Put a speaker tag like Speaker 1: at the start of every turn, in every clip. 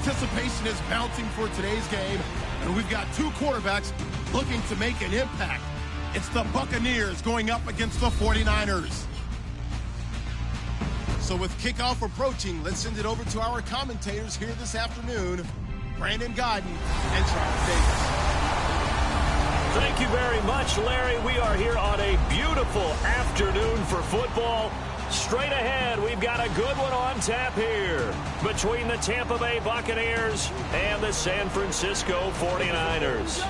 Speaker 1: Anticipation is mounting for today's game, and we've got two quarterbacks looking to make an impact. It's the Buccaneers going up against the 49ers. So with kickoff approaching, let's send it over to our commentators here this afternoon, Brandon Godden and Charles Davis.
Speaker 2: Thank you very much, Larry. We are here on a beautiful afternoon for football. Straight ahead, we've got a good one on tap here between the Tampa Bay Buccaneers and the San Francisco 49ers.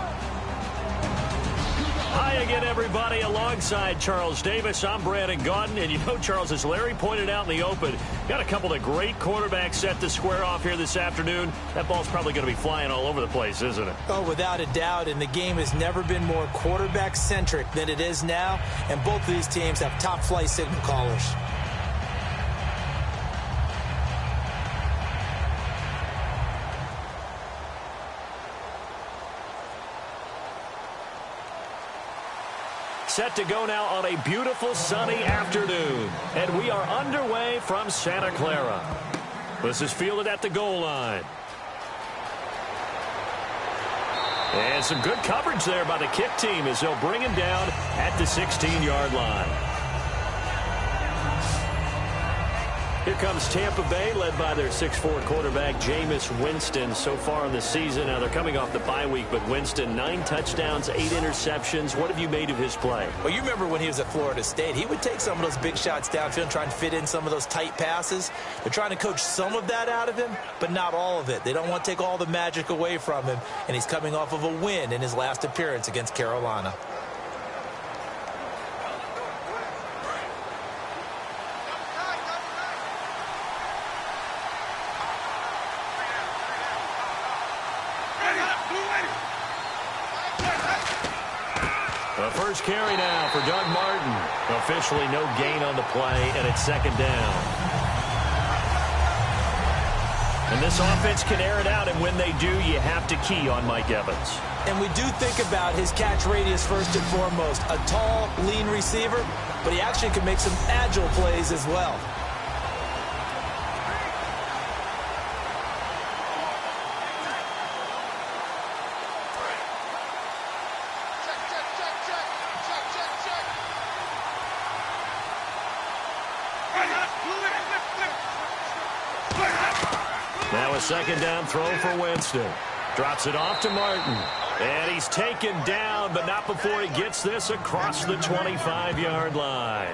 Speaker 2: Hi again, everybody. Alongside Charles Davis, I'm Brandon Godden. And you know, Charles, as Larry pointed out in the open, got a couple of great quarterbacks set to square off here this afternoon. That ball's probably going to be flying all over the place, isn't it?
Speaker 3: Oh, without a doubt. And the game has never been more quarterback-centric than it is now. And both of these teams have top-flight signal callers.
Speaker 2: Set to go now on a beautiful sunny afternoon. And we are underway from Santa Clara. This is fielded at the goal line. And some good coverage there by the kick team as they'll bring him down at the 16-yard line. Here comes Tampa Bay, led by their 6'4" quarterback, Jameis Winston. So far in the season, now they're coming off the bye week, but Winston, 9 touchdowns, 8 interceptions. What have you made of his play?
Speaker 3: Well, you remember when he was at Florida State, he would take some of those big shots downfield, trying to fit in some of those tight passes. They're trying to coach some of that out of him, but not all of it. They don't want to take all the magic away from him, and he's coming off of a win in his last appearance against Carolina.
Speaker 2: The first carry now for Doug Martin. Officially no gain on the play, and it's second down. And this offense can air it out, and when they do, you have to key on Mike Evans.
Speaker 3: And we do think about his catch radius first and foremost. A tall, lean receiver, but he actually can make some agile plays as well.
Speaker 2: Now a second down throw for Winston. Drops it off to Martin. And he's taken down, but not before he gets this across the 25-yard line.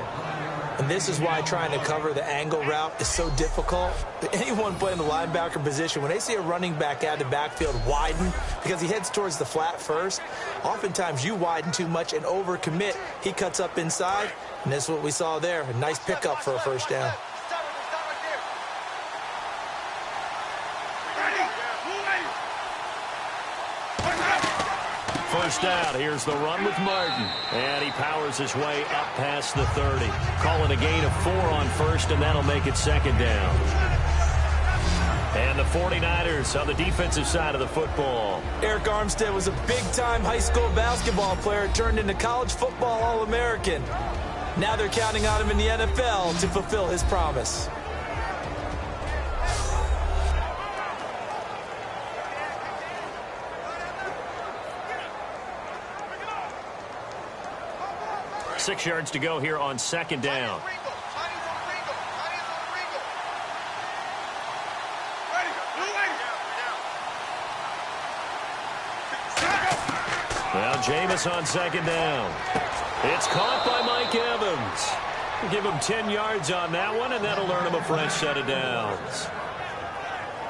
Speaker 3: And this is why trying to cover the angle route is so difficult. Anyone playing the linebacker position, when they see a running back out of the backfield widen, because he heads towards the flat first, oftentimes you widen too much and overcommit. He cuts up inside, and that's what we saw there. A nice pickup for a first down.
Speaker 2: First down, here's the run with Martin. And he powers his way up past the 30. Calling a gain of 4 on first, and that'll make it second down. And the 49ers on the defensive side of the football.
Speaker 3: Eric Armstead was a big-time high school basketball player, turned into college football All-American. Now they're counting on him in the NFL to fulfill his promise.
Speaker 2: Six yards to go here on second down. Now Jameis on second down. It's caught by Mike Evans. Give him 10 yards on that one, and that'll earn him a fresh set of downs.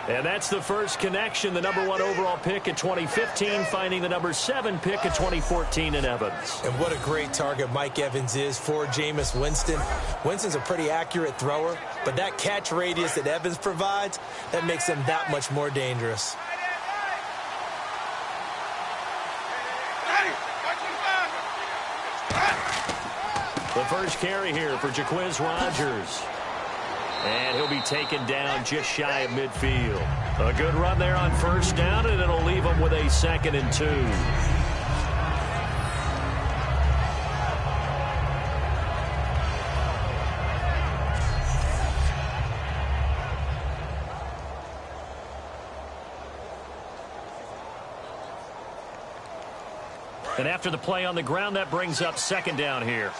Speaker 2: And that's the first connection, the number 1 overall pick in 2015, finding the number 7 pick in 2014 in Evans.
Speaker 3: And what a great target Mike Evans is for Jameis Winston. Winston's a pretty accurate thrower, but that catch radius that Evans provides, that makes him that much more dangerous.
Speaker 2: The first carry here for Jaquiz Rodgers. And he'll be taken down just shy of midfield. A good run there on first down, and it'll leave him with a 2nd and 2. And after the play on the ground, that brings up second down here.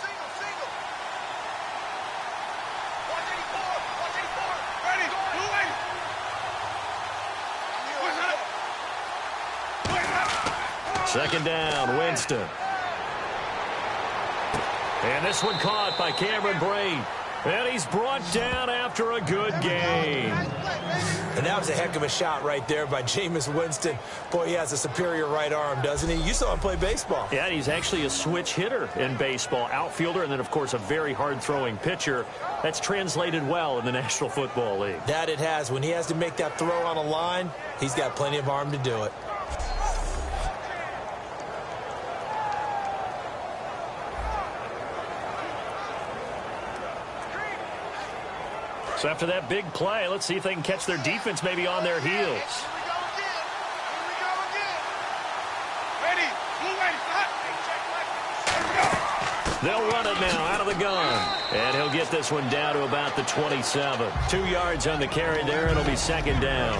Speaker 2: Second down, Winston. And this one caught by Cameron Brate. And he's brought down after a good game.
Speaker 3: And that was a heck of a shot right there by Jameis Winston. Boy, he has a superior right arm, doesn't he? You saw him play baseball.
Speaker 2: Yeah, he's actually a switch hitter in baseball. Outfielder, and then, of course, a very hard-throwing pitcher. That's translated well in the National Football League.
Speaker 3: That it has. When he has to make that throw on a line, he's got plenty of arm to do it.
Speaker 2: So after that big play, let's see if they can catch their defense maybe on their heels. They'll run it now out of the gun. And he'll get this one down to about the 27. 2 yards on the carry there. It'll be second down.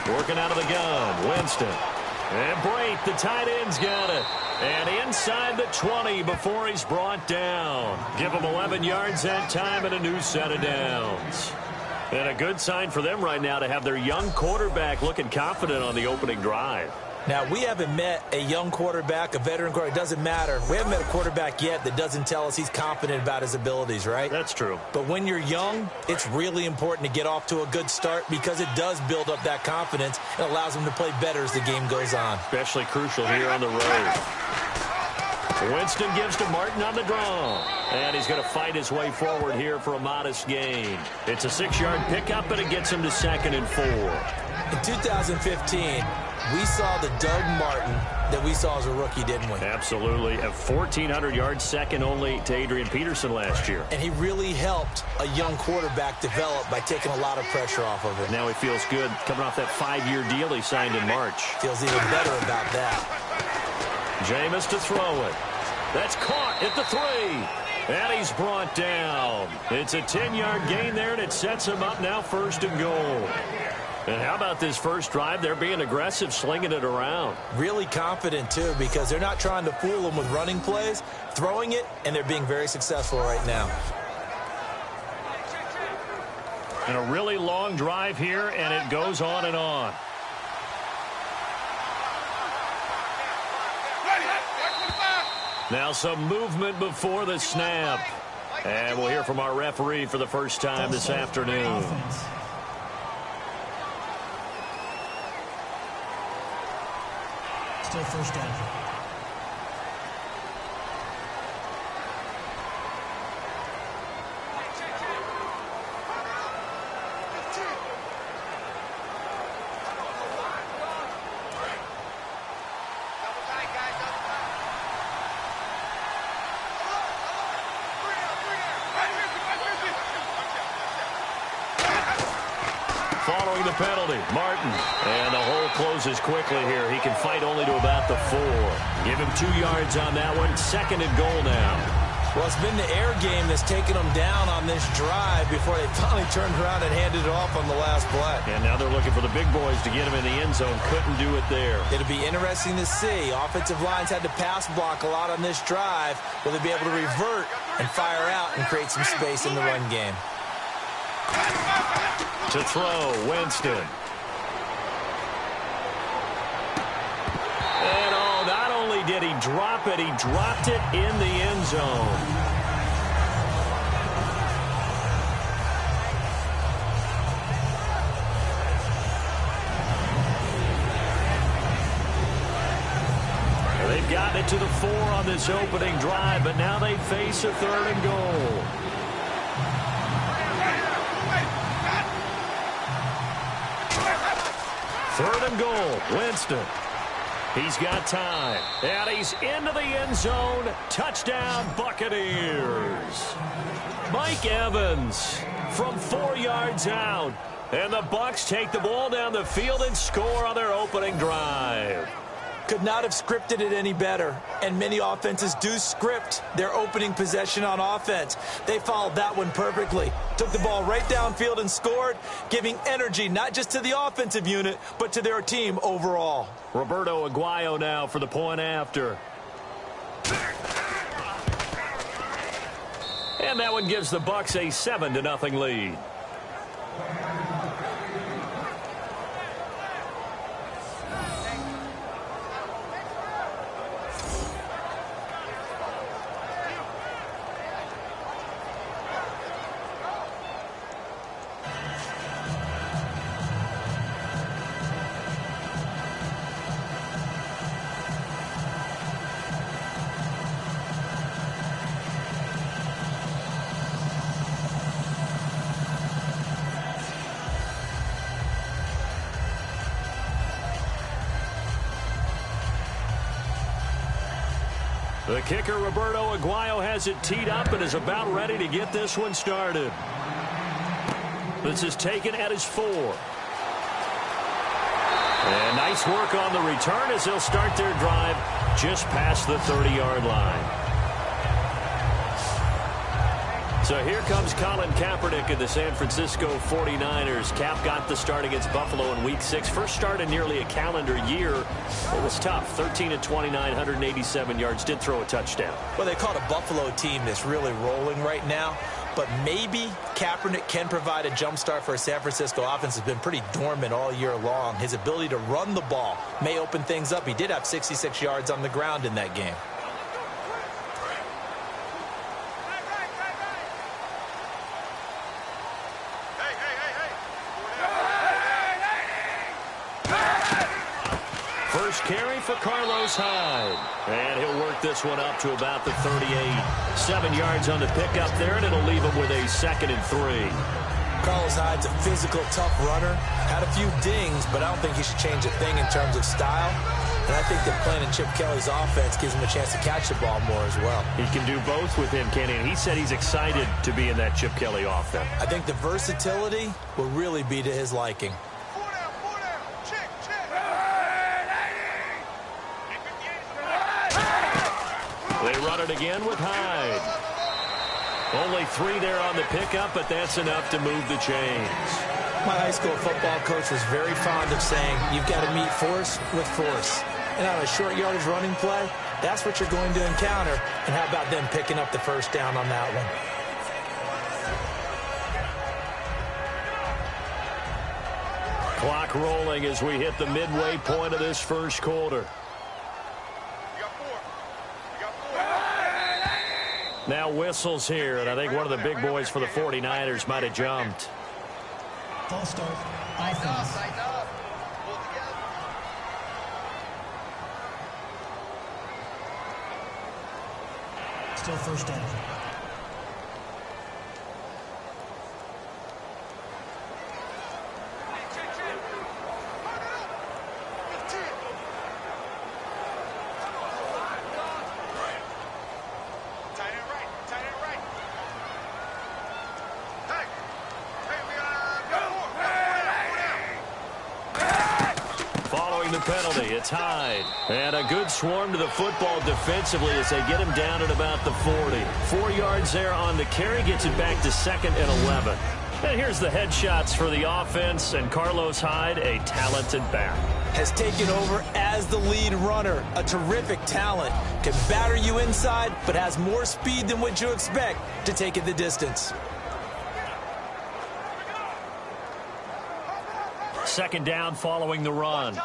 Speaker 2: Working out of the gun, Winston. And Brate, the tight end's got it. And inside the 20 before he's brought down. Give him 11 yards that time and a new set of downs. And a good sign for them right now to have their young quarterback looking confident on the opening drive.
Speaker 3: Now, we haven't met a young quarterback, a veteran quarterback. It doesn't matter. We haven't met a quarterback yet that doesn't tell us he's confident about his abilities, right?
Speaker 2: That's true.
Speaker 3: But when you're young, it's really important to get off to a good start because it does build up that confidence and allows him to play better as the game goes on.
Speaker 2: Especially crucial here on the road. Winston gives to Martin on the draw. And he's going to fight his way forward here for a modest gain. It's a 6-yard pickup, and it gets him to 2nd and 4.
Speaker 3: In 2015, we saw the Doug Martin that we saw as a rookie, didn't we?
Speaker 2: Absolutely. A 1,400 yards, second only to Adrian Peterson last year.
Speaker 3: And he really helped a young quarterback develop by taking a lot of pressure off of him.
Speaker 2: Now he feels good coming off that 5-year deal he signed in March.
Speaker 3: Feels even better about that.
Speaker 2: Jameis to throw it. That's caught at the 3. And he's brought down. It's a 10-yard gain there, and it sets him up now 1st and goal. And how about this first drive? They're being aggressive, slinging it around.
Speaker 3: Really confident, too, because they're not trying to fool them with running plays, throwing it, and they're being very successful right now.
Speaker 2: And a really long drive here, and it goes on and on. Now some movement before the snap. And we'll hear from our referee for the first time this afternoon.
Speaker 4: Still first down.
Speaker 2: Following the penalty, Martin. And the hole closes quickly here. He can fight only to about the 4. Give him 2 yards on that one. 2nd and goal now.
Speaker 3: Well, it's been the air game that's taken them down on this drive before they finally turned around and handed it off on the last play.
Speaker 2: And now they're looking for the big boys to get him in the end zone. Couldn't do it there.
Speaker 3: It'll be interesting to see. Offensive lines had to pass block a lot on this drive. Will they be able to revert and fire out and create some space in the run game?
Speaker 2: To throw, Winston. And not only did he drop it, he dropped it in the end zone. They've gotten it to the 4 on this opening drive, but now they face a 3rd and goal. Third and goal, Winston. He's got time, and he's into the end zone. Touchdown, Buccaneers. Mike Evans from 4 yards out And the Bucs take the ball down the field and score on their opening drive.
Speaker 3: Could not have scripted it any better. And many offenses do script their opening possession on offense. They followed that one perfectly. Took the ball right downfield and scored, giving energy not just to the offensive unit, but to their team overall.
Speaker 2: Roberto Aguayo now for the point after. And that one gives the Bucs a 7-0 lead. The kicker, Roberto Aguayo, has it teed up and is about ready to get this one started. This is taken at his 4. And nice work on the return as they'll start their drive just past the 30-yard line. So here comes Colin Kaepernick in the San Francisco 49ers. Cap got the start against Buffalo in Week 6. First start in nearly a calendar year. It was tough. 13 of 29, 187 yards. Did throw a touchdown.
Speaker 3: Well, they caught a Buffalo team that's really rolling right now. But maybe Kaepernick can provide a jump start for a San Francisco offense. Has been pretty dormant all year long. His ability to run the ball may open things up. He did have 66 yards on the ground in that game.
Speaker 2: First carry for Carlos Hyde. And he'll work this one up to about the 38. 7 yards on the pickup there, and it'll leave him with a 2nd and 3.
Speaker 3: Carlos Hyde's a physical, tough runner. Had a few dings, but I don't think he should change a thing in terms of style. And I think that playing in Chip Kelly's offense gives him a chance to catch the ball more as well.
Speaker 2: He can do both with him, Kenny, and he said he's excited to be in that Chip Kelly offense.
Speaker 3: I think the versatility will really be to his liking.
Speaker 2: They run it again with Hyde. Only 3 there on the pickup, but that's enough to move the chains.
Speaker 3: My high school football coach was very fond of saying, you've got to meet force with force. And on a short yardage running play, that's what you're going to encounter. And how about them picking up the first down on that one?
Speaker 2: Clock rolling as we hit the midway point of this first quarter. Now whistles here, and I think one of the big boys for the 49ers might have jumped.
Speaker 4: False start. Offense. Still first down.
Speaker 2: The penalty, it's Hyde. And a good swarm to the football defensively as they get him down at about the 40. 4 yards there on the carry, gets it back to 2nd and 11. And here's the headshots for the offense, and Carlos Hyde, a talented back.
Speaker 3: Has taken over as the lead runner. A terrific talent. Can batter you inside, but has more speed than what you expect to take it the distance.
Speaker 2: 2nd down following the run.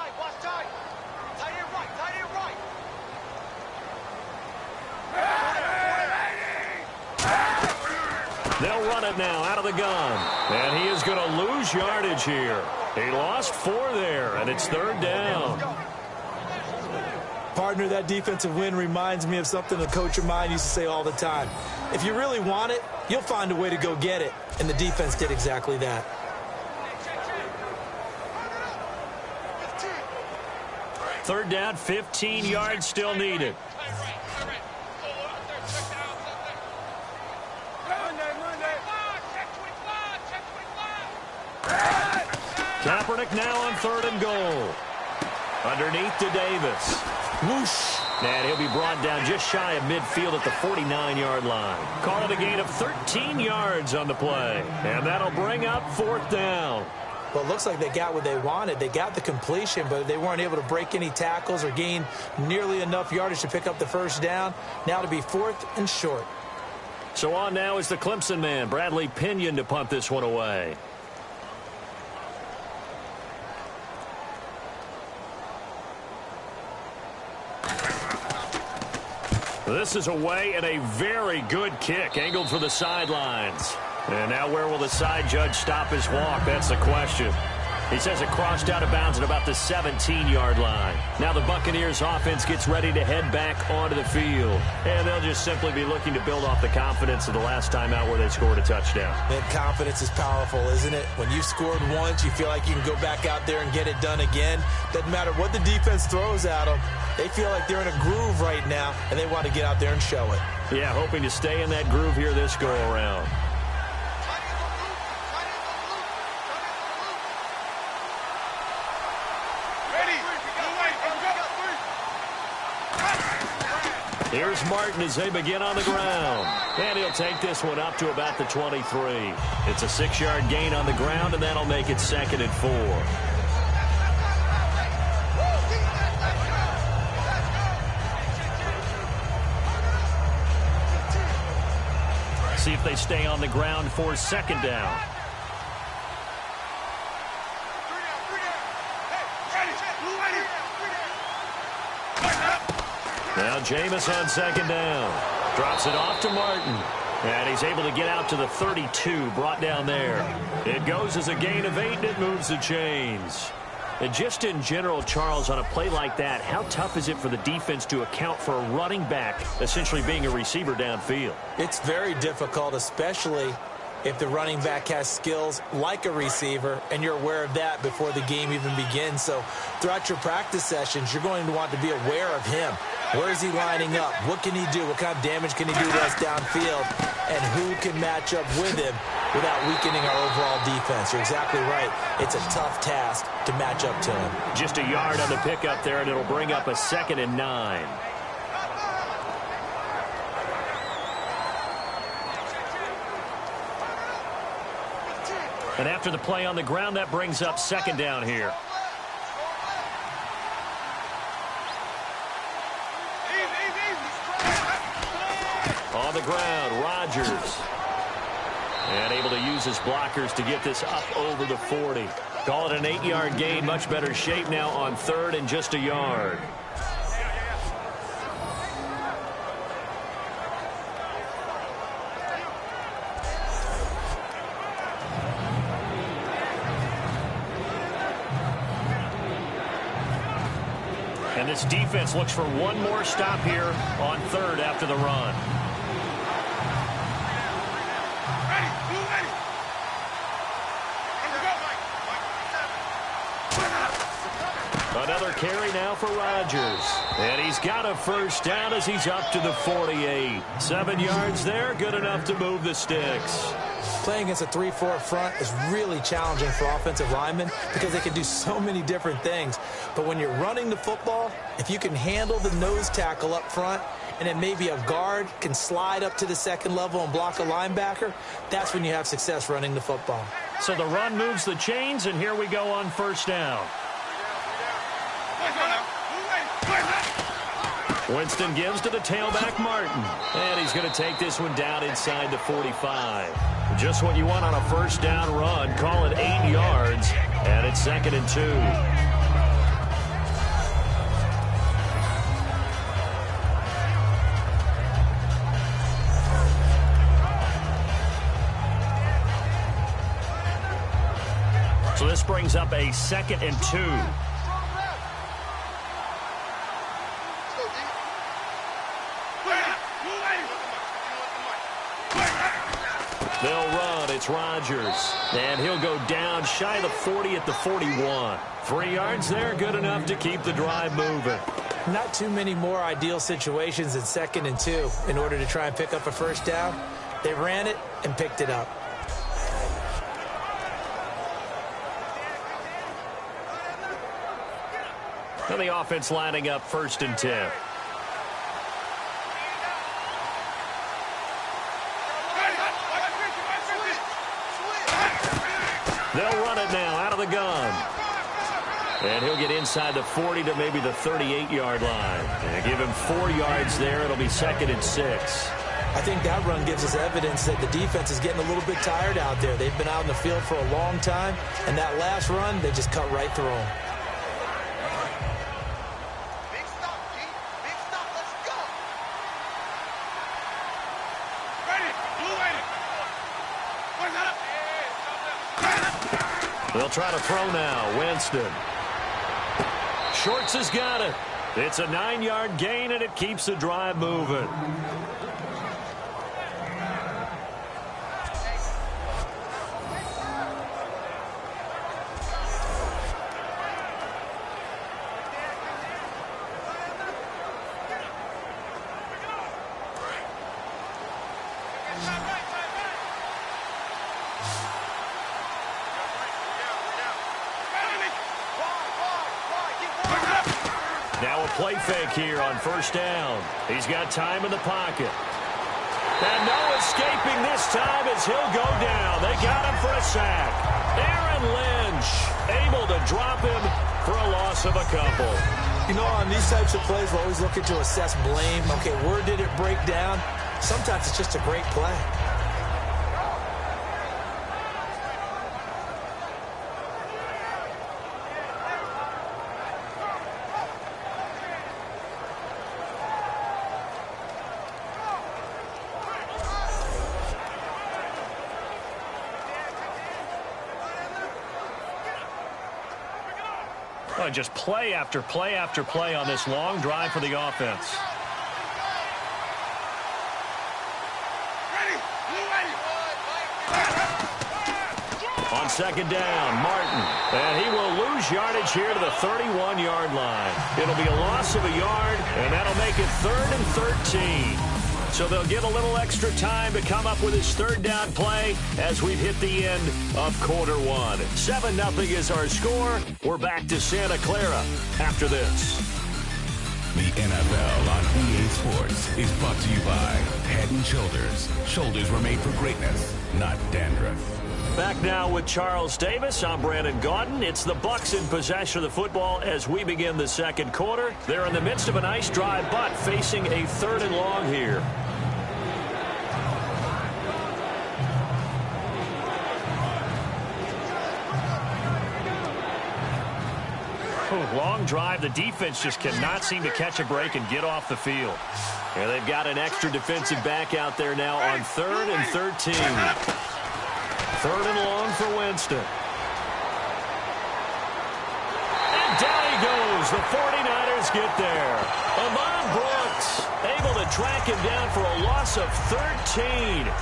Speaker 2: They'll run it now out of the gun. And he is going to lose yardage here. He lost 4 there, and it's 3rd down.
Speaker 3: Partner, that defensive win reminds me of something a coach of mine used to say all the time. If you really want it, you'll find a way to go get it. And the defense did exactly that.
Speaker 2: 3rd down, 15 yards still needed. Kaepernick now on 3rd and goal. Underneath to Davis. Whoosh. And he'll be brought down just shy of midfield at the 49-yard line. Call it a gain of 13 yards on the play. And that'll bring up 4th down.
Speaker 3: Well, it looks like they got what they wanted. They got the completion, but they weren't able to break any tackles or gain nearly enough yardage to pick up the 1st down. Now to be 4th and short.
Speaker 2: So on now is the Clemson man, Bradley Pinion, to punt this one away. This is away and a very good kick, angled for the sidelines. And now where will the side judge stop his walk? That's the question. He says it crossed out of bounds at about the 17-yard line. Now the Buccaneers offense gets ready to head back onto the field. And they'll just simply be looking to build off the confidence of the last time out where they scored a touchdown.
Speaker 3: And confidence is powerful, isn't it? When you've scored once, you feel like you can go back out there and get it done again. Doesn't matter what the defense throws at them. They feel like they're in a groove right now, and they want to get out there and show it.
Speaker 2: Yeah, hoping to stay in that groove here this go-around. Here's Martin as they begin on the ground. And he'll take this one up to about the 23. It's a 6-yard gain on the ground, and that'll make it 2nd and 4. See if they stay on the ground for 2nd down. Now Jameis on 2nd down. Drops it off to Martin. And he's able to get out to the 32, brought down there. It goes as a gain of 8, and it moves the chains. And just in general, Charles, on a play like that, how tough is it for the defense to account for a running back essentially being a receiver downfield?
Speaker 3: It's very difficult, especially if the running back has skills like a receiver, and you're aware of that before the game even begins. So throughout your practice sessions, you're going to want to be aware of him. Where is he lining up? What can he do? What kind of damage can he do to us downfield? And who can match up with him without weakening our overall defense? You're exactly right. It's a tough task to match up to him.
Speaker 2: Just a yard on the pickup there, and it'll bring up a 2nd and 9. And after the play on the ground, that brings up 2nd down here. On the ground, Rodgers. And able to use his blockers to get this up over the 40. Call it an 8-yard gain. Much better shape now on 3rd and just a yard. And this defense looks for one more stop here on 3rd after the run. Another carry now for Rodgers. And he's got a 1st down as he's up to the 48. 7 yards there, good enough to move the sticks.
Speaker 3: Playing against a 3-4 front is really challenging for offensive linemen because they can do so many different things. But when you're running the football, if you can handle the nose tackle up front, and then maybe a guard can slide up to the 2nd level and block a linebacker, that's when you have success running the football.
Speaker 2: So the run moves the chains, and here we go on 1st down. Winston gives to the tailback, Martin. And he's going to take this one down inside the 45. Just what you want on a 1st down run. Call it 8 yards. And it's 2nd and 2. So this brings up a 2nd and 2. They'll run. It's Rodgers. And he'll go down shy of the 40 at the 41. 3 yards there, good enough to keep the drive moving.
Speaker 3: Not too many more ideal situations than 2nd and 2 in order to try and pick up a 1st down. They ran it and picked it up.
Speaker 2: And the offense lining up 1st and 10. They'll run it now out of the gun. And he'll get inside the 40 to maybe the 38-yard line. And give him 4 yards there. It'll be 2nd and 6.
Speaker 3: I think that run gives us evidence that the defense is getting a little bit tired out there. They've been out in the field for a long time, and that last run, they just cut right through them.
Speaker 5: Big stop, G. Big stop. Let's go. Ready. Blue ready. Where's that up?
Speaker 2: They'll try to throw now. Winston. Shorts has got it. It's a 9-yard gain, and it keeps the drive moving. Now a play fake here on 1st down. He's got time in the pocket. And no escaping this time as he'll go down. They got him for a sack. Aaron Lynch able to drop him for a loss of a couple.
Speaker 3: You know, on these types of plays, we're always looking to assess blame. Okay, where did it break down? Sometimes it's just a great play.
Speaker 2: Just play after play after play on this long drive for the offense.
Speaker 5: Ready. Blue ready.
Speaker 2: On 2nd down, Martin. And he will lose yardage here to the 31-yard line. It'll be a loss of a yard, and that'll make it 3rd and 13. So they'll get a little extra time to come up with his 3rd down play as we've hit the end of quarter 1. 7-0 is our score. We're back to Santa Clara after this.
Speaker 6: The NFL on EA Sports is brought to you by Head & Shoulders. Shoulders were made for greatness, not dandruff.
Speaker 2: Back now with Charles Davis. I'm Brandon Gaudin. It's the Bucs in possession of the football as we begin the 2nd quarter. They're in the midst of a nice drive, but facing a 3rd and long here. Long drive. The defense just cannot seem to catch a break and get off the field. And they've got an extra defensive back out there now on 3rd and 13. 3rd and long for Winston. And down he goes. The 49ers get there. Amon Brooks able to track him down for a loss of 13.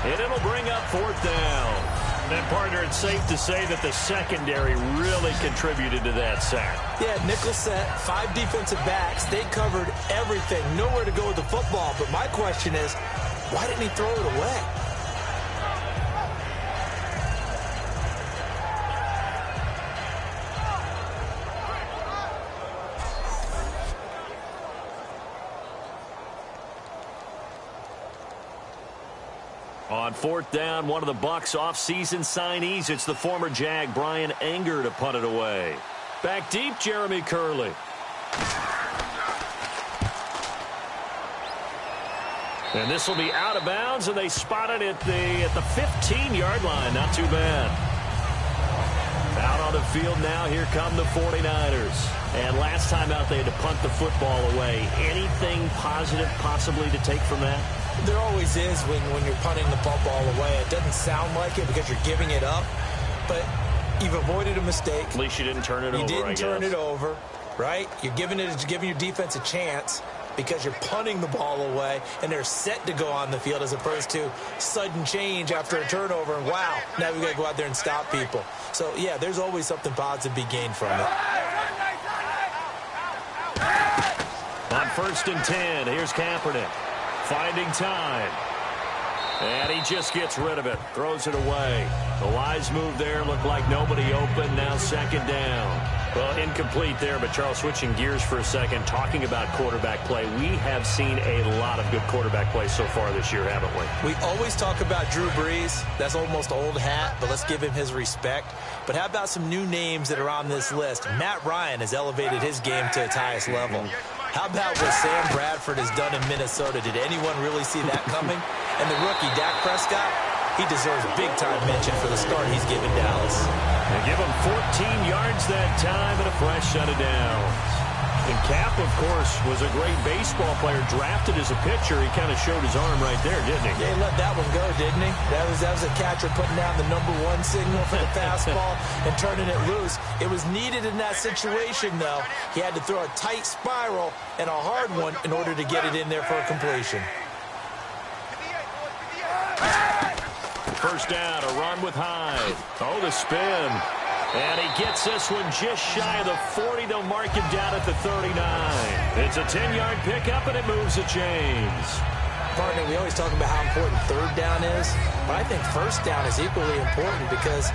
Speaker 2: And it'll bring up 4th down. And, partner, it's safe to say that the secondary really contributed to that sack.
Speaker 3: Yeah, nickel set, 5 defensive backs. They covered everything. Nowhere to go with the football. But my question is, why didn't he throw it away?
Speaker 2: On 4th down, one of the Bucs off-season signees. It's the former Jag, Brian Anger, to punt it away. Back deep, Jeremy Curley. And this will be out of bounds, and they spot it at the 15-yard line. Not too bad. Out on the field now, here come the 49ers. And last time out, they had to punt the football away. Anything positive possibly to take from that?
Speaker 3: There always is when you're punting the football away. It doesn't sound like it because you're giving it up, but you've avoided a mistake.
Speaker 2: At least you didn't turn it over,
Speaker 3: You didn't turn it over, right? You're giving your defense a chance because you're punting the ball away, and they're set to go on the field as opposed to sudden change after a turnover, and wow, now we've got to go out there and stop people. So, yeah, there's always something positive to be gained from it.
Speaker 2: On 1st and 10, here's Kaepernick. Finding time. And he just gets rid of it. Throws it away. The wise move there. Looked like nobody open. Now second down. Well, incomplete there, but Charles, switching gears for a second, talking about quarterback play, we have seen a lot of good quarterback play so far this year, haven't we?
Speaker 3: We always talk about Drew Brees. That's almost old hat, but let's give him his respect. But how about some new names that are on this list? Matt Ryan has elevated his game to its highest level. How about what Sam Bradford has done in Minnesota? Did anyone really see that coming? And the rookie, Dak Prescott, he deserves big-time mention for the start he's given Dallas.
Speaker 2: They give him 14 yards that time and a fresh set of downs. And Cap, of course, was a great baseball player, drafted as a pitcher. He kind of showed his arm right there, didn't he?
Speaker 3: Yeah, he let that one go, didn't he? That was a catcher putting down the #1 signal for the fastball and turning it loose. It was needed in that situation, though. He had to throw a tight spiral and a hard one in order to get it in there for a completion.
Speaker 2: First down, a run with Hyde. Oh, the spin. And he gets this one just shy of the 40. They'll mark him down at the 39. It's a 10-yard pickup, and it moves the chains.
Speaker 3: Partner, we always talk about how important third down is, but I think first down is equally important because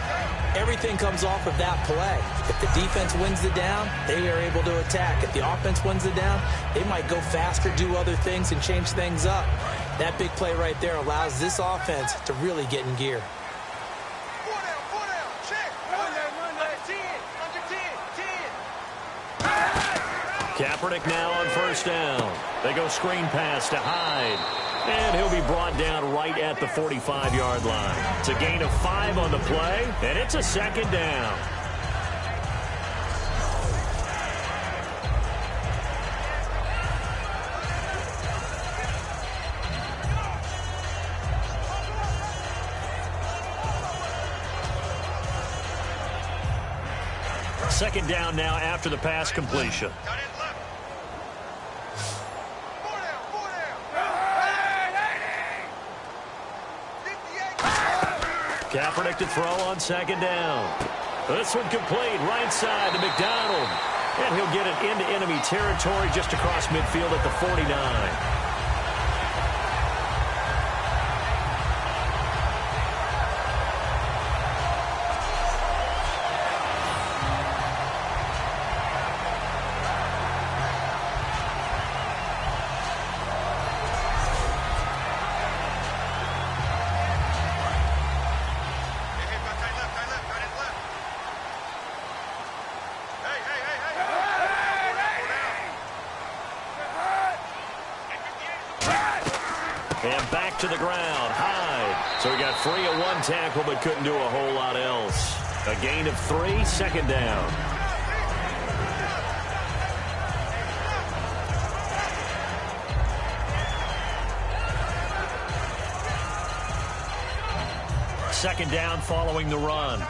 Speaker 3: everything comes off of that play. If the defense wins the down, they are able to attack. If the offense wins the down, they might go faster, do other things, and change things up. That big play right there allows this offense to really get in gear.
Speaker 2: Kaepernick now on first down. They go screen pass to Hyde. And he'll be brought down right at the 45-yard line. It's a gain of 5 on the play, and it's a second down. Second down now after the pass completion. Kaepernick to throw on second down. This one complete, right side to McDonald. And he'll get it into enemy territory just across midfield at the 49. And back to the ground, Hyde. So he got free of one tackle but couldn't do a whole lot else. A gain of 3, second down. Second down following the run.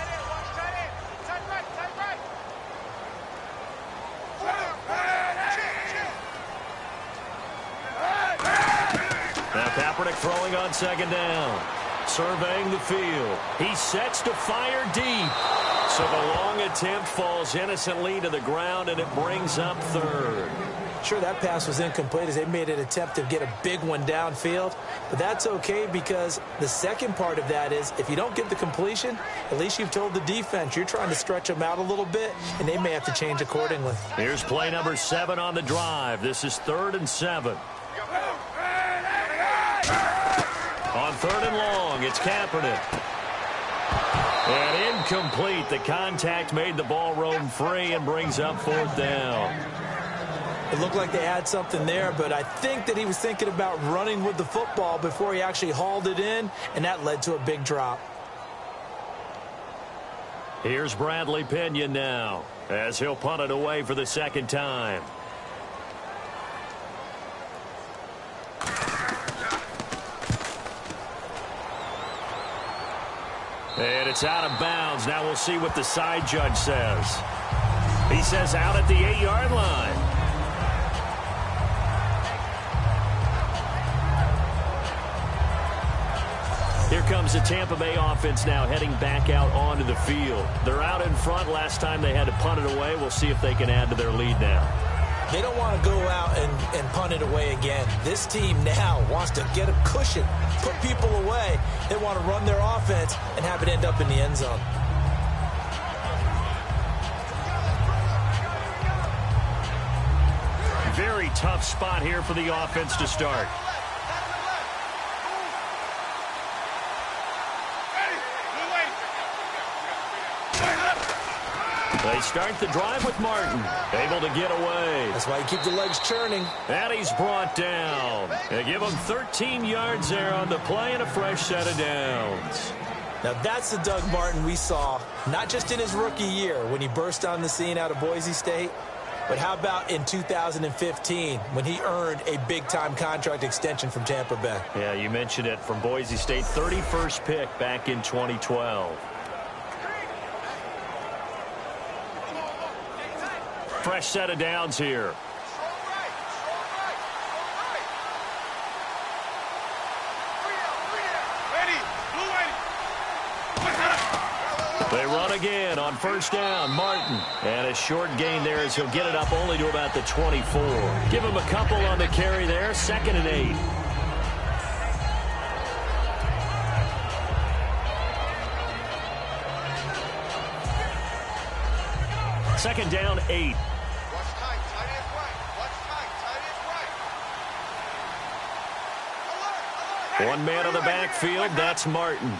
Speaker 2: Kaepernick throwing on second down. Surveying the field. He sets to fire deep. So the long attempt falls innocently to the ground, and it brings up third.
Speaker 3: Sure, that pass was incomplete as they made an attempt to get a big one downfield. But that's okay because the second part of that is if you don't get the completion, at least you've told the defense you're trying to stretch them out a little bit, and they may have to change accordingly.
Speaker 2: Here's play number 7 on the drive. This is 3rd and 7. On 3rd and long, it's Kaepernick. And incomplete. The contact made the ball roam free and brings up 4th down.
Speaker 3: It looked like they had something there, but I think that he was thinking about running with the football before he actually hauled it in, and that led to a big drop.
Speaker 2: Here's Bradley Pinion now, as he'll punt it away for the second time. And it's out of bounds. Now we'll see what the side judge says. He says out at the 8-yard line. Here comes the Tampa Bay offense now heading back out onto the field. They're out in front. Last time they had to punt it away. We'll see if they can add to their lead now.
Speaker 3: They don't want to go out and punt it away again. This team now wants to get a cushion, put people away. They want to run their offense and have it end up in the end zone.
Speaker 2: Very tough spot here for the offense to start. They start the drive with Martin. Able to get away.
Speaker 3: That's why you keep the legs churning.
Speaker 2: And he's brought down. They give him 13 yards there on the play and a fresh set of downs.
Speaker 3: Now that's the Doug Martin we saw, not just in his rookie year when he burst on the scene out of Boise State, but how about in 2015 when he earned a big-time contract extension from Tampa Bay?
Speaker 2: Yeah, you mentioned it, from Boise State, 31st pick back in 2012. Fresh set of downs here. They run again on first down. Martin. And a short gain there as he'll get it up only to about the 24. Give him a couple on the carry there. 2nd and 8. Second down, 8. One man on the backfield. That's Martin.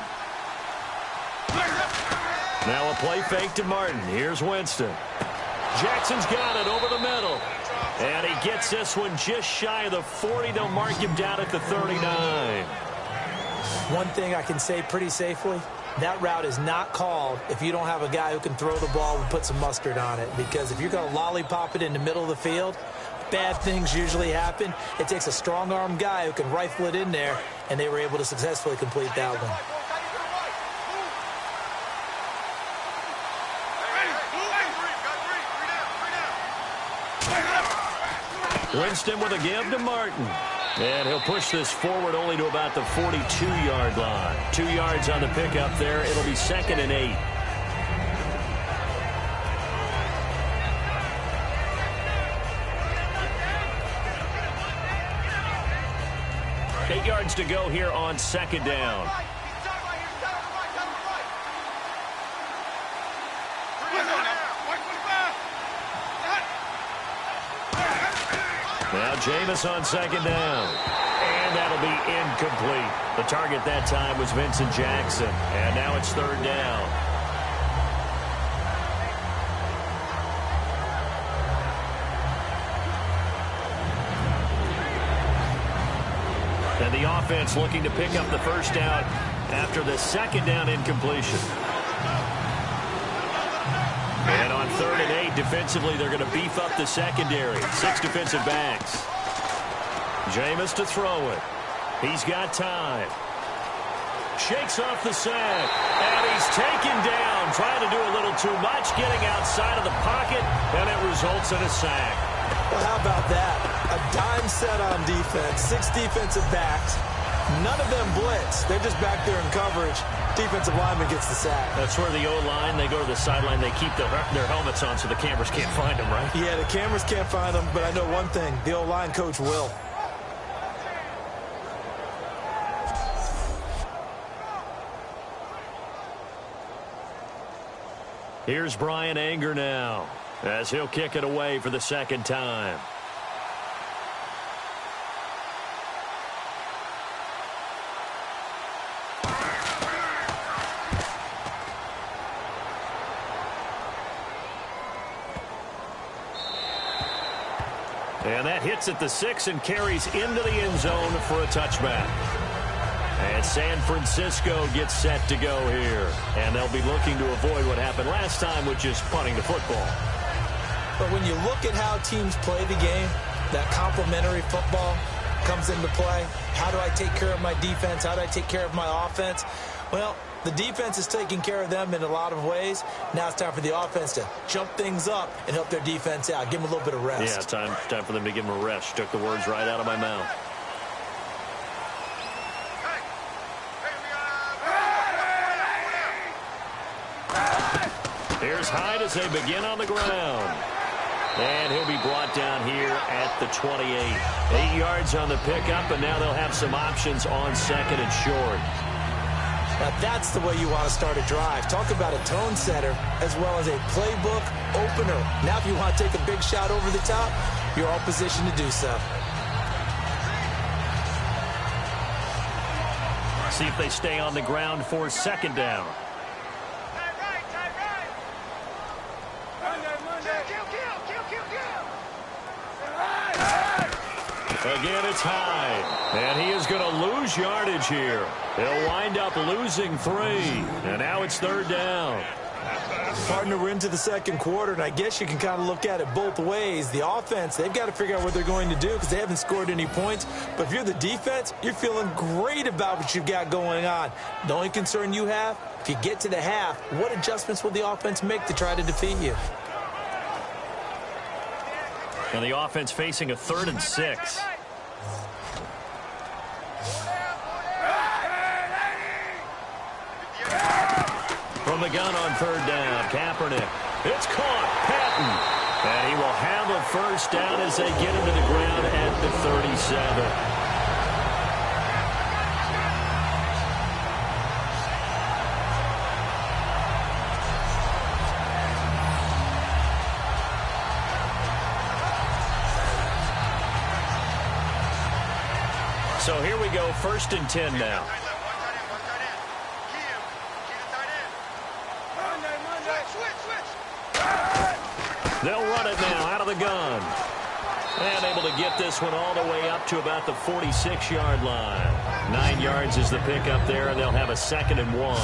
Speaker 2: Now a play fake to Martin. Here's Winston. Jackson's got it over the middle. And he gets this one just shy of the 40. They'll mark him down at the 39.
Speaker 3: One thing I can say pretty safely, that route is not called if you don't have a guy who can throw the ball and put some mustard on it. Because if you're going to lollipop it in the middle of the field, bad things usually happen. It takes a strong-arm guy who can rifle it in there, and they were able to successfully complete that one.
Speaker 2: Winston with a give to Martin. And he'll push this forward only to about the 42-yard line. 2 yards on the pickup there. It'll be 2nd and 8. Eight yards to go here on 2nd down. Now Jameis on 2nd down. And that'll be incomplete. The target that time was Vincent Jackson. And now it's 3rd down. And the offense looking to pick up the first down after the 2nd down incompletion. And on 3rd and 8, defensively, they're going to beef up the secondary. 6 defensive backs. Jameis to throw it. He's got time. Shakes off the sack. And he's taken down, trying to do a little too much, getting outside of the pocket, and it results in a sack.
Speaker 3: Well, how about that? A dime set on defense. 6 defensive backs. None of them blitz. They're just back there in coverage. Defensive lineman gets the sack.
Speaker 2: That's where the O-line, they go to the sideline, they keep their helmets on so the cameras can't find them, right?
Speaker 3: Yeah, the cameras can't find them, but I know one thing. The O-line coach will.
Speaker 2: Here's Brian Anger now as he'll kick it away for the 2nd time. And that hits at the 6 and carries into the end zone for a touchback. And San Francisco gets set to go here. And they'll be looking to avoid what happened last time, which is punting the football.
Speaker 3: But when you look at how teams play the game, that complementary football comes into play. How do I take care of my defense? How do I take care of my offense? Well, the defense is taking care of them in a lot of ways. Now it's time for the offense to jump things up and help their defense out. Give them a little bit of rest.
Speaker 2: Yeah, time for them to give them a rest. She took the words right out of my mouth. Here's Hyde as they begin on the ground. And he'll be brought down here at the 28. 8 yards on the pickup, and now they'll have some options on second and short.
Speaker 3: Now that's the way you want to start a drive. Talk about a tone setter as well as a playbook opener. Now if you want to take a big shot over the top, you're all positioned to do so.
Speaker 2: See if they stay on the ground for second down. Again, it's Hyde, and he is going to lose yardage here. They'll wind up losing 3, and now it's third down.
Speaker 3: Partner, we're into the second quarter, and I guess you can kind of look at it both ways. The offense, they've got to figure out what they're going to do because they haven't scored any points. But if you're the defense, you're feeling great about what you've got going on. The only concern you have, if you get to the half, what adjustments will the offense make to try to defeat you?
Speaker 2: And the offense facing a 3rd and 6. From the gun on third down, Kaepernick. It's caught, Patton. And he will have a first down as they get him to the ground at the 37. So here we go, 1st and 10 now. They'll run it now out of the gun. And able to get this one all the way up to about the 46-yard line. 9 yards is the pickup there, and they'll have a 2nd and 1.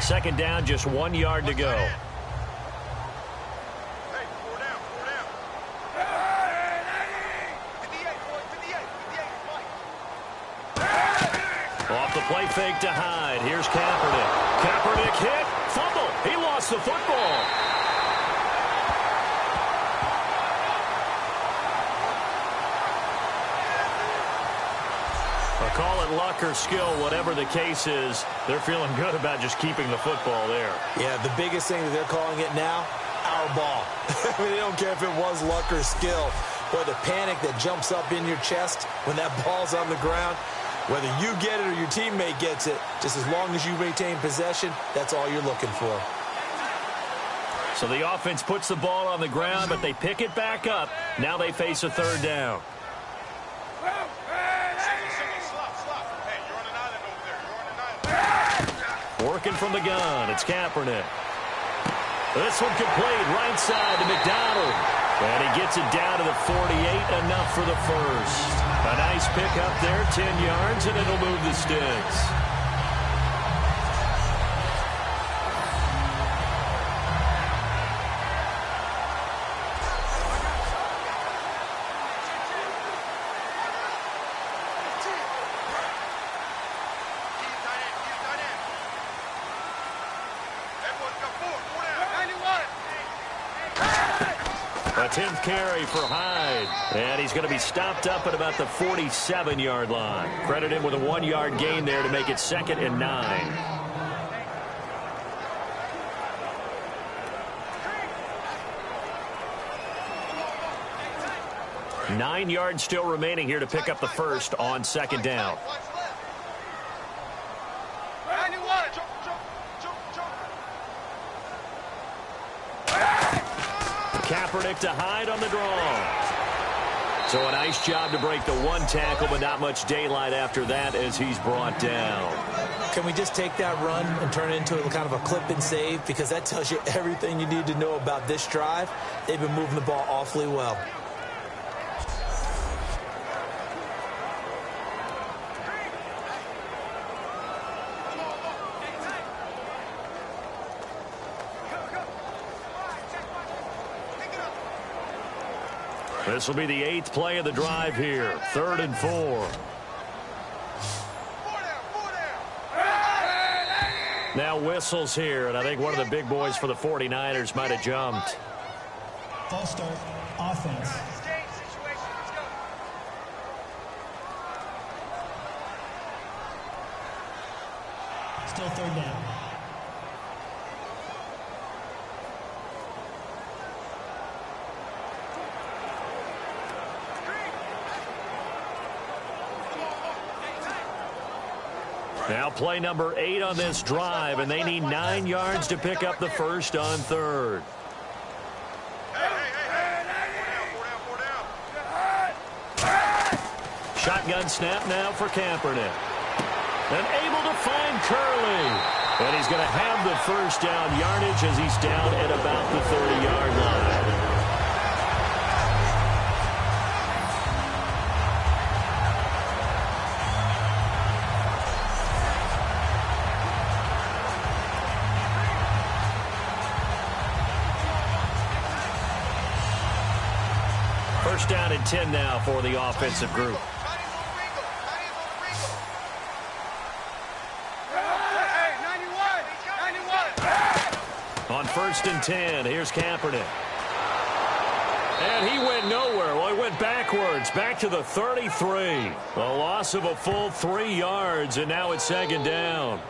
Speaker 2: Second down, just 1 yard to go. Off the play fake to Hyde. Here's Kaepernick. Kaepernick hit. Fumble. He lost the football. Call it luck or skill, whatever the case is, they're feeling good about just keeping the football there.
Speaker 3: Yeah, the biggest thing that they're calling it now, our ball. I mean, they don't care if it was luck or skill. Or the panic that jumps up in your chest when that ball's on the ground. Whether you get it or your teammate gets it, just as long as you retain possession, that's all you're looking for.
Speaker 2: So the offense puts the ball on the ground, but they pick it back up. Now they face a third down. Working from the gun, it's Kaepernick. This one complete, right side to McDonald. And he gets it down to the 48, enough for the first. A nice pickup there, 10 yards, and it'll move the sticks. A 10th carry for Hyde. And he's going to be stopped up at about the 47-yard line. Credit him with a 1-yard gain there to make it 2nd and 9. Nine yards still remaining here to pick up the first on second down. Kaepernick to Hyde on the draw. So a nice job to break the one tackle, but not much daylight after that as he's brought down.
Speaker 3: Can we just take that run and turn it into kind of a clip and save? Because that tells you everything you need to know about this drive. They've been moving the ball awfully well.
Speaker 2: This will be the 8th play of the drive here. 3rd and 4. Now whistles here, and I think one of the big boys for the 49ers might have jumped.
Speaker 4: False start, offense. Still third down.
Speaker 2: Now play number 8 on this drive, and they need 9 yards to pick up the first on third. Shotgun snap now for Kaepernick. And able to find Curley. And he's going to have the first down yardage as he's down at about the 30-yard line. First down and 10 now for the offensive group. On first and 10, here's Kaepernick. And he went nowhere. Well, he went backwards, back to the 33. A loss of a full 3 yards, and now it's second down.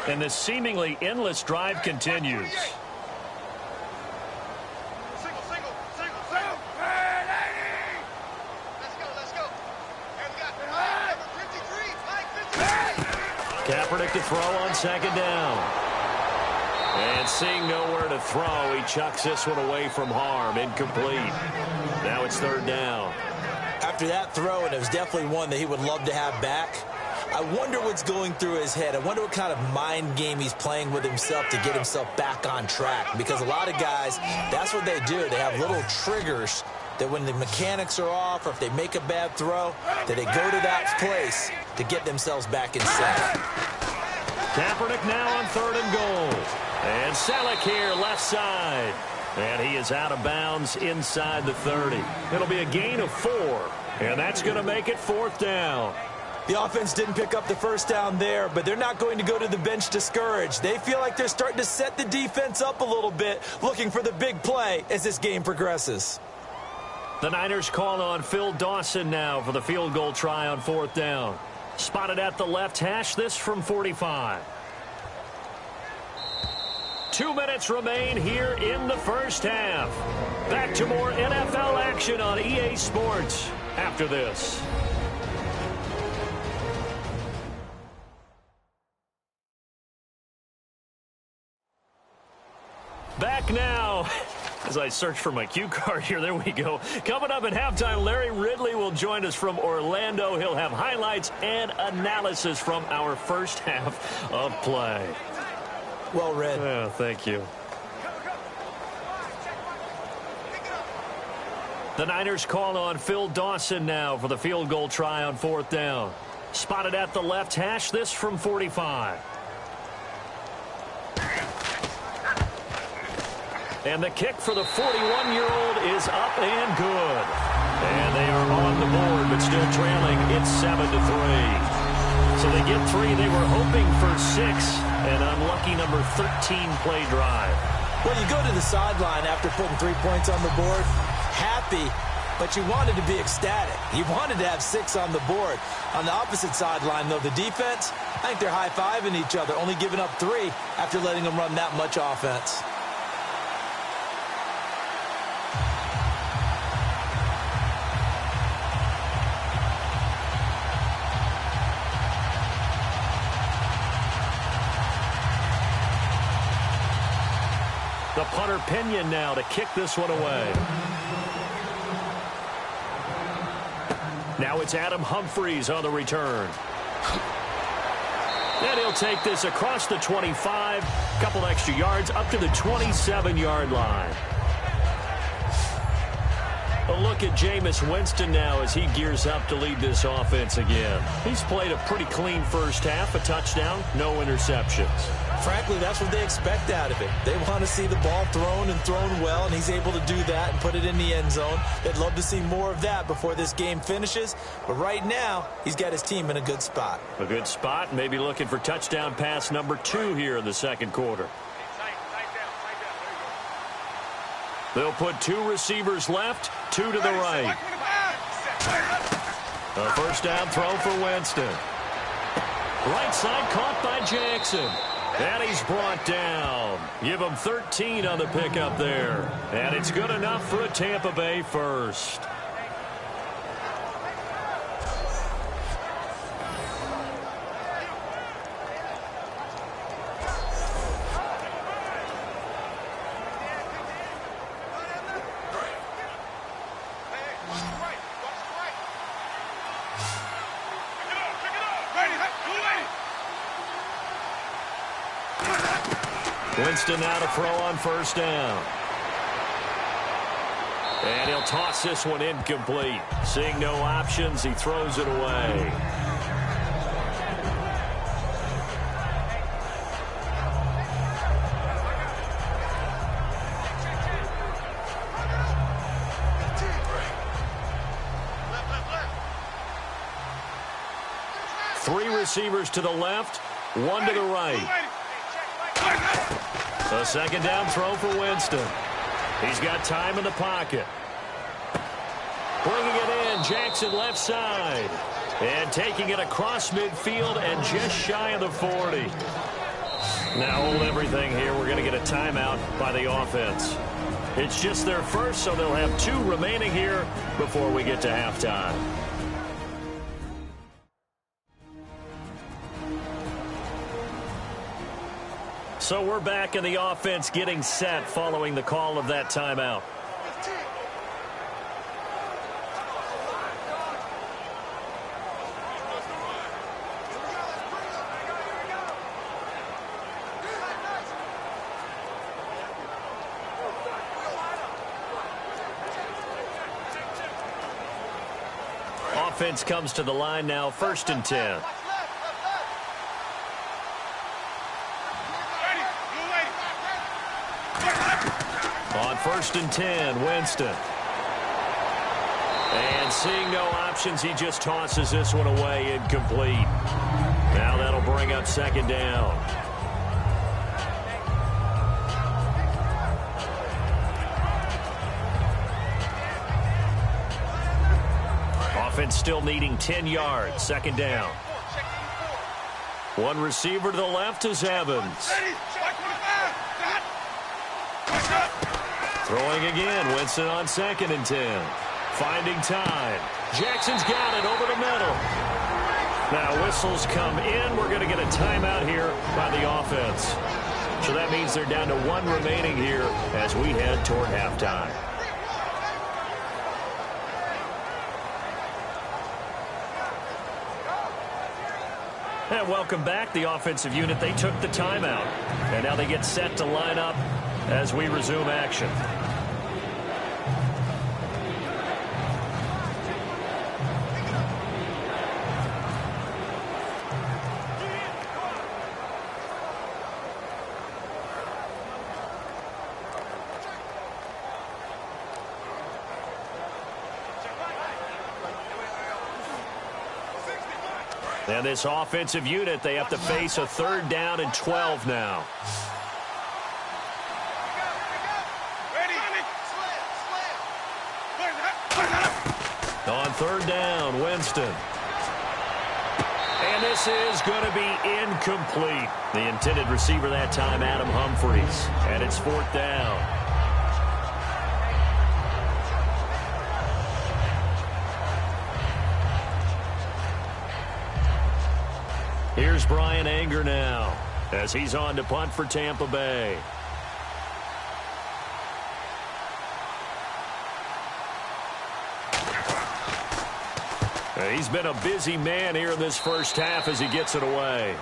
Speaker 2: And this seemingly endless drive continues. Kaepernick to throw on second down. And seeing nowhere to throw, he chucks this one away from harm. Incomplete. Now it's third down.
Speaker 3: After that throw, and it was definitely one that he would love to have back, I wonder what's going through his head. I wonder what kind of mind game he's playing with himself to get himself back on track. Because a lot of guys, that's what they do. They have little triggers that when the mechanics are off or if they make a bad throw, that they go to that place to get themselves back in sync.
Speaker 2: Kaepernick now on third and goal. And Selleck here, left side. And he is out of bounds inside the 30. It'll be a gain of 4. And that's going to make it fourth down.
Speaker 3: The offense didn't pick up the first down there, but they're not going to go to the bench discouraged. They feel like they're starting to set the defense up a little bit, looking for the big play as this game progresses.
Speaker 2: The Niners call on Phil Dawson now for the field goal try on fourth down. Spotted at the left hash, this from 45. 2 minutes remain here in the first half. Back to more NFL action on EA Sports after this. Back now, as I search for my cue card here, there we go. Coming up at halftime, Larry Ridley will join us from Orlando. He'll have highlights and analysis from our first half of play.
Speaker 3: Well read.
Speaker 2: Oh, thank you. The Niners call on Phil Dawson now for the field goal try on fourth down. Spotted at the left hash, this from 45. And the kick for the 41-year-old is up and good. And they are on the board, but still trailing. It's 7-3. So they get 3. They were hoping for 6. An unlucky number 13 play drive.
Speaker 3: Well, you go to the sideline after putting 3 points on the board, happy, but you wanted to be ecstatic. You wanted to have 6 on the board. On the opposite sideline, though, the defense, I think they're high-fiving each other, only giving up 3 after letting them run that much offense.
Speaker 2: The punter Pinion now to kick this one away. Now it's Adam Humphries on the return. And he'll take this across the 25, couple extra yards up to the 27-yard line. A look at Jameis Winston now as he gears up to lead this offense again. He's played a pretty clean first half, a touchdown, no interceptions.
Speaker 3: Frankly, that's what they expect out of it. They want to see the ball thrown and thrown well, and he's able to do that and put it in the end zone. They'd love to see more of that before this game finishes. But right now, he's got his team in a good spot.
Speaker 2: A good spot, maybe looking for touchdown pass number 2 here in the second quarter. They'll put 2 receivers left, 2 to the right. A first down throw for Winston. Right side caught by Jackson. And he's brought down. Give him 13 on the pickup there. And it's good enough for a Tampa Bay first. Winston now to throw on first down. And he'll toss this one incomplete. Seeing no options, he throws it away. Three receivers to the left, 1 to the right. A second down throw for Winston. He's got time in the pocket. Bringing it in, Jackson left side. And taking it across midfield and just shy of the 40. Now hold everything here. We're going to get a timeout by the offense. It's just their first, so they'll have 2 remaining here before we get to halftime. So we're back in the offense getting set following the call of that timeout. Offense comes to the line now, 1st and 10. On 1st and 10, Winston. And seeing no options, he just tosses this one away, incomplete. Now that'll bring up 2nd down. Offense still needing 10 yards, 2nd down. 1 receiver to the left is Evans. Throwing again, Winston on 2nd and 10. Finding time. Jackson's got it over the middle. Now whistles come in. We're going to get a timeout here by the offense. So that means they're down to 1 remaining here as we head toward halftime. And welcome back. The offensive unit, they took the timeout. And now they get set to line up as we resume action. And this offensive unit, they have to face a 3rd down and 12 now. On 3rd down, Winston. And this is going to be incomplete. The intended receiver that time, Adam Humphries. And it's 4th down. Here's Brian Anger now as he's on to punt for Tampa Bay. He's been a busy man here in this first half as he gets it away.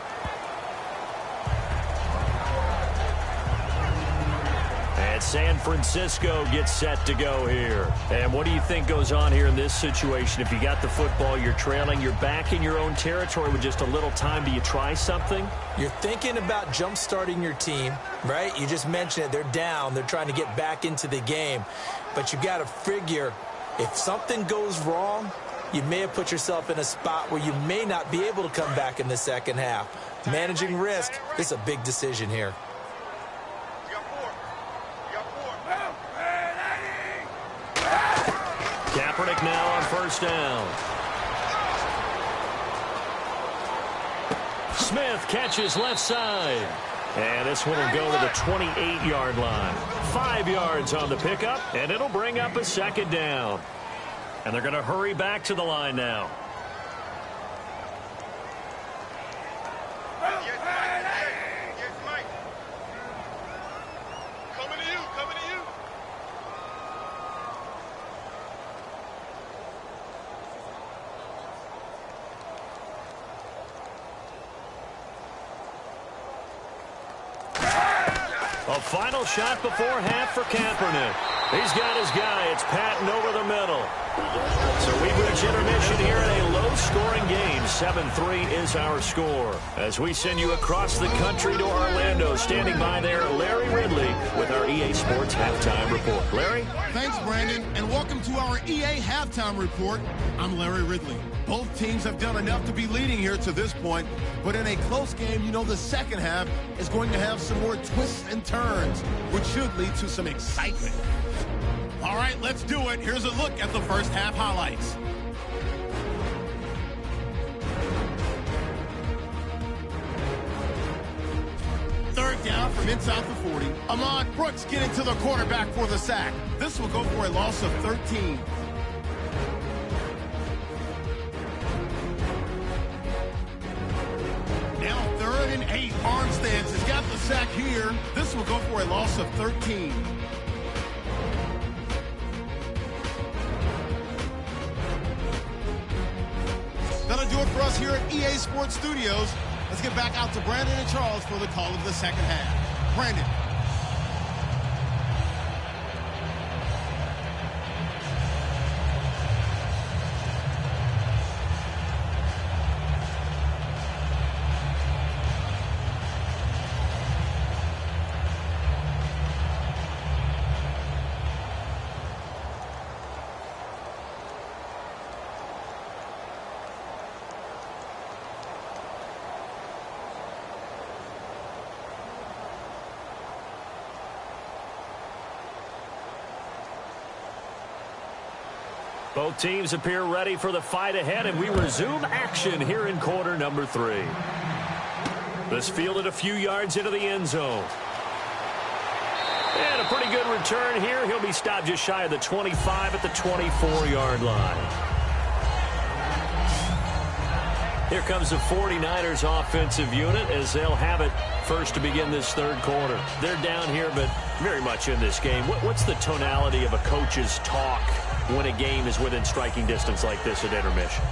Speaker 2: And San Francisco gets set to go here. And what do you think goes on here in this situation? If you got the football, you're trailing, you're back in your own territory with just a little time. Do you try something?
Speaker 3: You're thinking about jump-starting your team, right? You just mentioned it. They're down. They're trying to get back into the game. But you got to figure if something goes wrong, you may have put yourself in a spot where you may not be able to come back in the second half. Managing risk is a big decision here.
Speaker 2: Kaepernick now on first down. Smith catches left side. And this one will go to the 28-yard line. 5 yards on the pickup, and it'll bring up a second down. And they're going to hurry back to the line now. A final shot before half for Kaepernick. He's got his guy. It's Patton over the middle. So we've reached intermission here in a low-scoring game. 7-3 is our score. As we send you across the country to Orlando, standing by there, Larry Ridley with our EA Sports Halftime Report. Larry?
Speaker 1: Thanks, Brandon, and welcome to our EA Halftime Report. I'm Larry Ridley. Both teams have done enough to be leading here to this point, but in a close game, you know the second half is going to have some more twists and turns, which should lead to some excitement. All right, let's do it. Here's a look at the first half highlights. Third down from inside the 40. Ahmad Brooks getting to the quarterback for the sack. This will go for a loss of 13. Now 3rd and 8. Armstead has got the sack here. This will go for a loss of 13. That'll do it for us here at EA Sports Studios. Let's get back out to Brandon and Charles for the call of the second half. Brandon.
Speaker 2: Both teams appear ready for the fight ahead, and we resume action here in quarter number 3. This fielded a few yards into the end zone. And a pretty good return here. He'll be stopped just shy of the 25 at the 24-yard line. Here comes the 49ers offensive unit as they'll have it first to begin this third quarter. They're down here, but very much in this game. What's the tonality of a coach's talk when a game is within striking distance like this at intermission?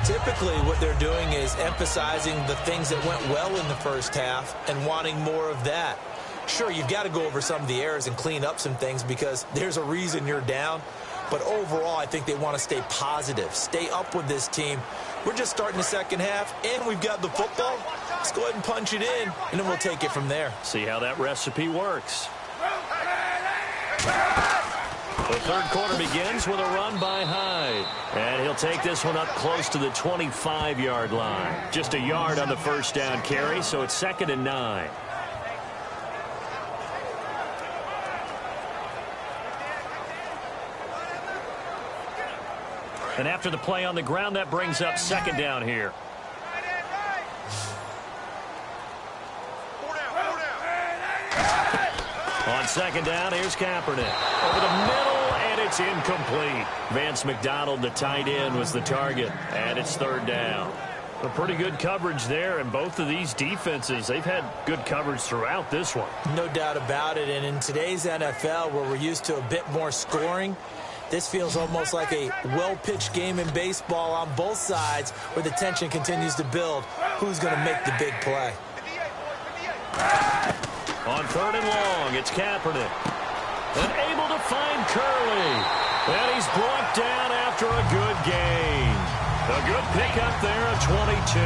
Speaker 3: Typically, what they're doing is emphasizing the things that went well in the first half and wanting more of that. Sure, you've got to go over some of the errors and clean up some things because there's a reason you're down. But overall, I think they want to stay positive, stay up with this team. We're just starting the second half, and we've got the football. Let's go ahead and punch it in, and then we'll take it from there.
Speaker 2: See how that recipe works. The third quarter begins with a run by Hyde. And he'll take this one up close to the 25-yard line. Just a yard on the first down carry, so it's 2nd and 9. And after the play on the ground, that brings up 2nd down here. On 2nd down, here's Kaepernick. Over the middle, and it's incomplete. Vance McDonald, the tight end, was the target, and it's 3rd down. A pretty good coverage there, and both of these defenses, they've had good coverage throughout this one.
Speaker 3: No doubt about it, and in today's NFL, where we're used to a bit more scoring, this feels almost like a well-pitched game in baseball on both sides where the tension continues to build. Who's going to make the big play?
Speaker 2: On 3rd and long, it's Kaepernick. And able to find Curley. And he's brought down after a good gain. A good pickup there of 22.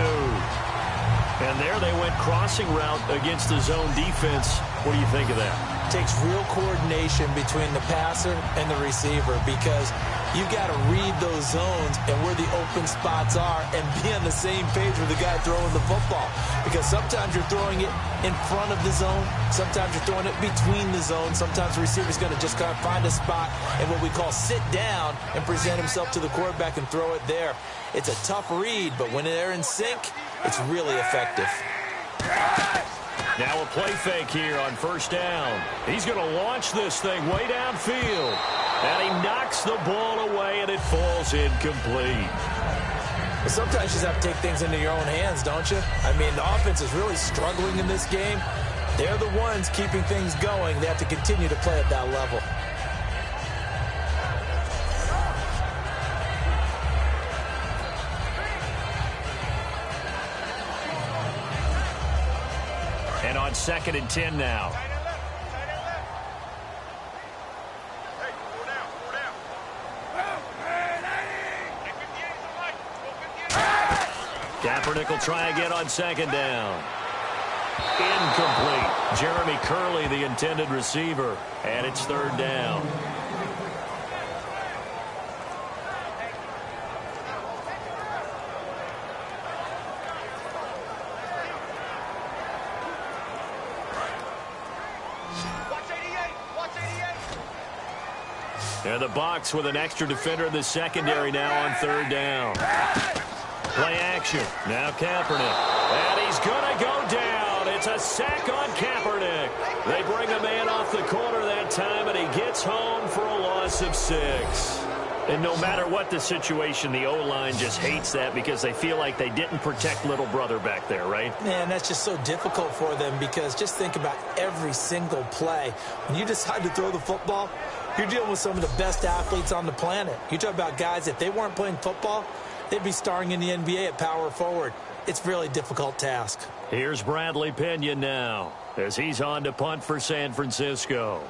Speaker 2: And there they went crossing route against the zone defense. What do you think of that?
Speaker 3: Takes real coordination between the passer and the receiver because you got to read those zones and where the open spots are and be on the same page with the guy throwing the football. Because sometimes you're throwing it in front of the zone. Sometimes you're throwing it between the zones. Sometimes the receiver's going to just kind of find a spot and what we call sit down and present himself to the quarterback and throw it there. It's a tough read, but when they're in sync, it's really effective.
Speaker 2: Now a play fake here on first down. He's going to launch this thing way downfield. And he knocks the ball away, and it falls incomplete.
Speaker 3: But sometimes you just have to take things into your own hands, don't you? I mean, the offense is really struggling in this game. They're the ones keeping things going. They have to continue to play at that level.
Speaker 2: And on 2nd and 10 now. Kaepernick will try again on 2nd down. Incomplete. Jeremy Curley, the intended receiver. And it's 3rd down. And the Bucs with an extra defender in the secondary now on 3rd down. Play action. Now Kaepernick. And he's going to go down. It's a sack on Kaepernick. They bring a man off the corner that time, and he gets home for a loss of 6. And no matter what the situation, the O-line just hates that because they feel like they didn't protect little brother back there, right?
Speaker 3: Man, that's just so difficult for them because just think about every single play. When you decide to throw the football, you're dealing with some of the best athletes on the planet. You talk about guys, if they weren't playing football, they'd be starring in the NBA at power forward. It's a really difficult task.
Speaker 2: Here's Bradley Pinion now as he's on to punt for San Francisco.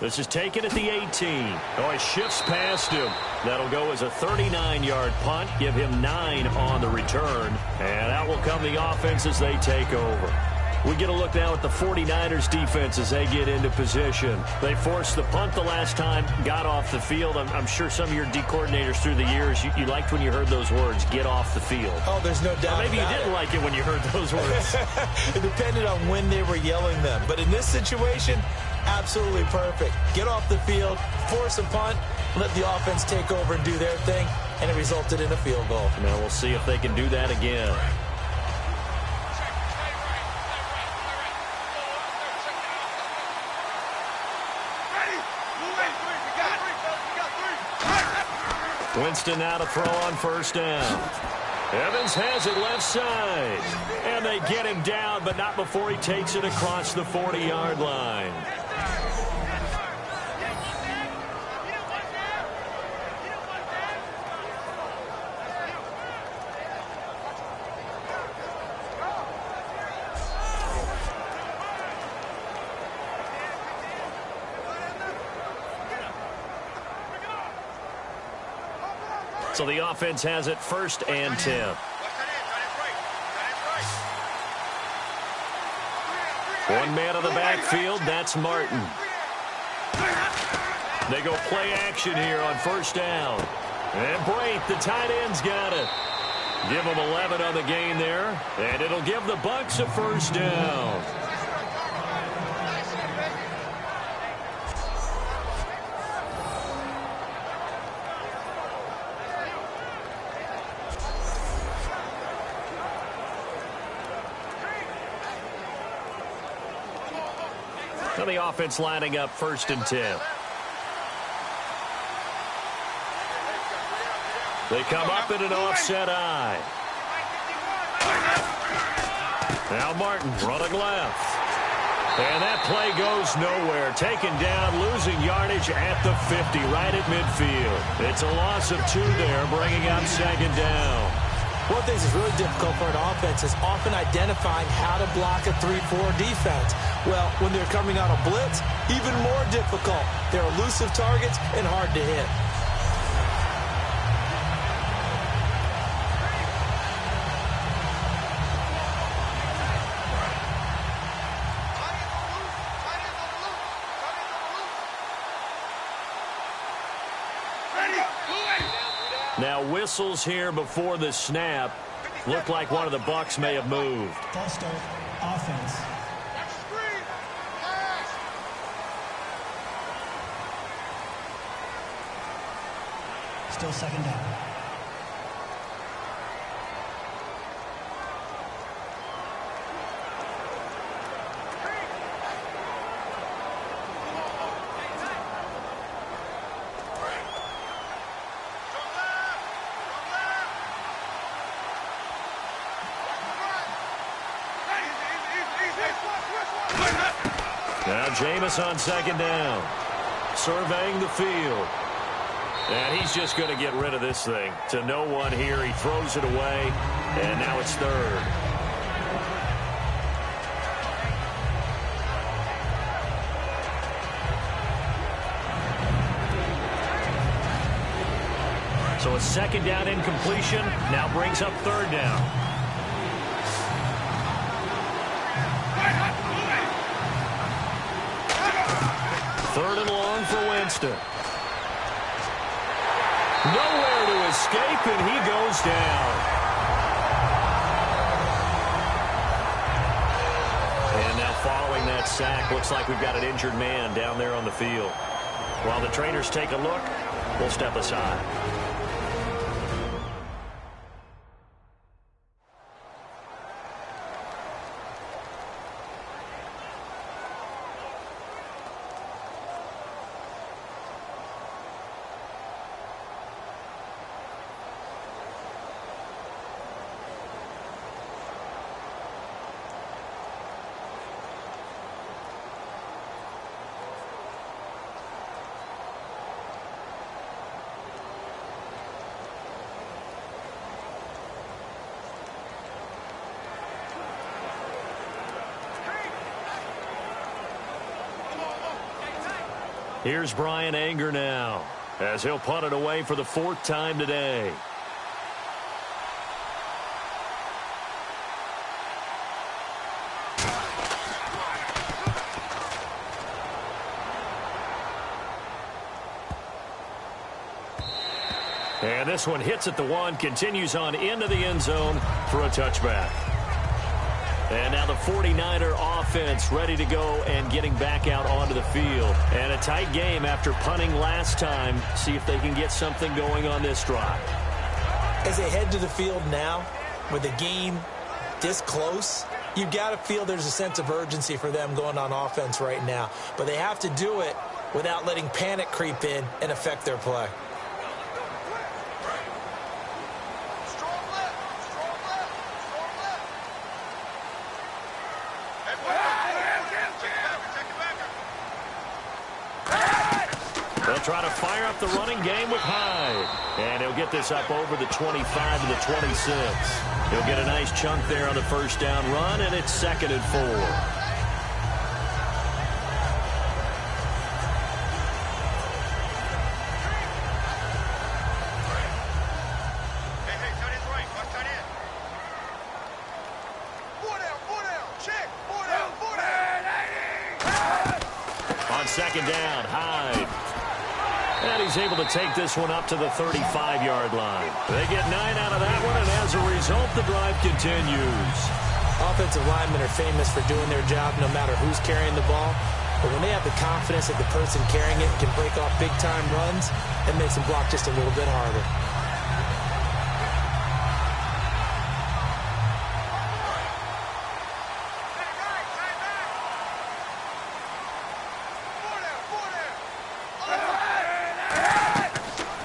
Speaker 2: This is taken at the 18. Oh, he shifts past him. That'll go as a 39-yard punt. Give him 9 on the return. And out will come the offense as they take over. We get a look now at the 49ers defense as they get into position. They forced the punt the last time, got off the field. I'm sure some of your D coordinators through the years, you liked when you heard those words, get off the field.
Speaker 3: Oh, there's no doubt.
Speaker 2: Or maybe you didn't like it when you heard those words.
Speaker 3: It depended on when they were yelling them. But in this situation, absolutely perfect. Get off the field, force a punt, let the offense take over and do their thing, and it resulted in a field goal.
Speaker 2: Now we'll see if they can do that again. Winston now to throw on first down. Evans has it left side. And they get him down, but not before he takes it across the 40-yard line. So the offense has it 1st and 10. One man on the backfield, that's Martin. They go play action here on 1st down. And Brate, the tight end's got it. Give them 11 on the gain there, and it'll give the Bucs a 1st down. Now the offense lining up 1st and 10. They come up in an offset eye. Now Martin running left. And that play goes nowhere. Taken down, losing yardage at the 50, right at midfield. It's a loss of 2 there, bringing up 2nd down.
Speaker 3: One of the things that's really difficult for an offense is often identifying how to block a 3-4 defense. Well, when they're coming on a blitz, even more difficult. They're elusive targets and hard to hit.
Speaker 2: Now whistles here before the snap. Looked like one of the Bucs may have moved.
Speaker 4: False start, offense. Still second down.
Speaker 2: Now Jameis on second down. Surveying the field. And he's just going to get rid of this thing. To no one here. He throws it away. And now it's third. So a second down incompletion now brings up third down. Third and long for Winston. Nowhere to escape, and he goes down. And now following that sack, looks like we've got an injured man down there on the field. While the trainers take a look, we'll step aside. Here's Brian Anger now, as he'll punt it away for the fourth time today. And this one hits at the one, continues on into the end zone for a touchback. And now the 49er offense ready to go and getting back out onto the field. And a tight game after punting last time. See if they can get something going on this drive.
Speaker 3: As they head to the field now, with the game this close, you've got to feel there's a sense of urgency for them going on offense right now. But they have to do it without letting panic creep in and affect their play.
Speaker 2: Try to fire up the running game with Hyde. And he'll get this up over the 25 to the 26. He'll get a nice chunk there on the first down run, and it's 2nd and 4. On second down, Hyde. And he's able to take this one up to the 35-yard line. They get 9 out of that one, and as a result, the drive continues.
Speaker 3: Offensive linemen are famous for doing their job no matter who's carrying the ball. But when they have the confidence that the person carrying it can break off big-time runs, it makes them block just a little bit harder.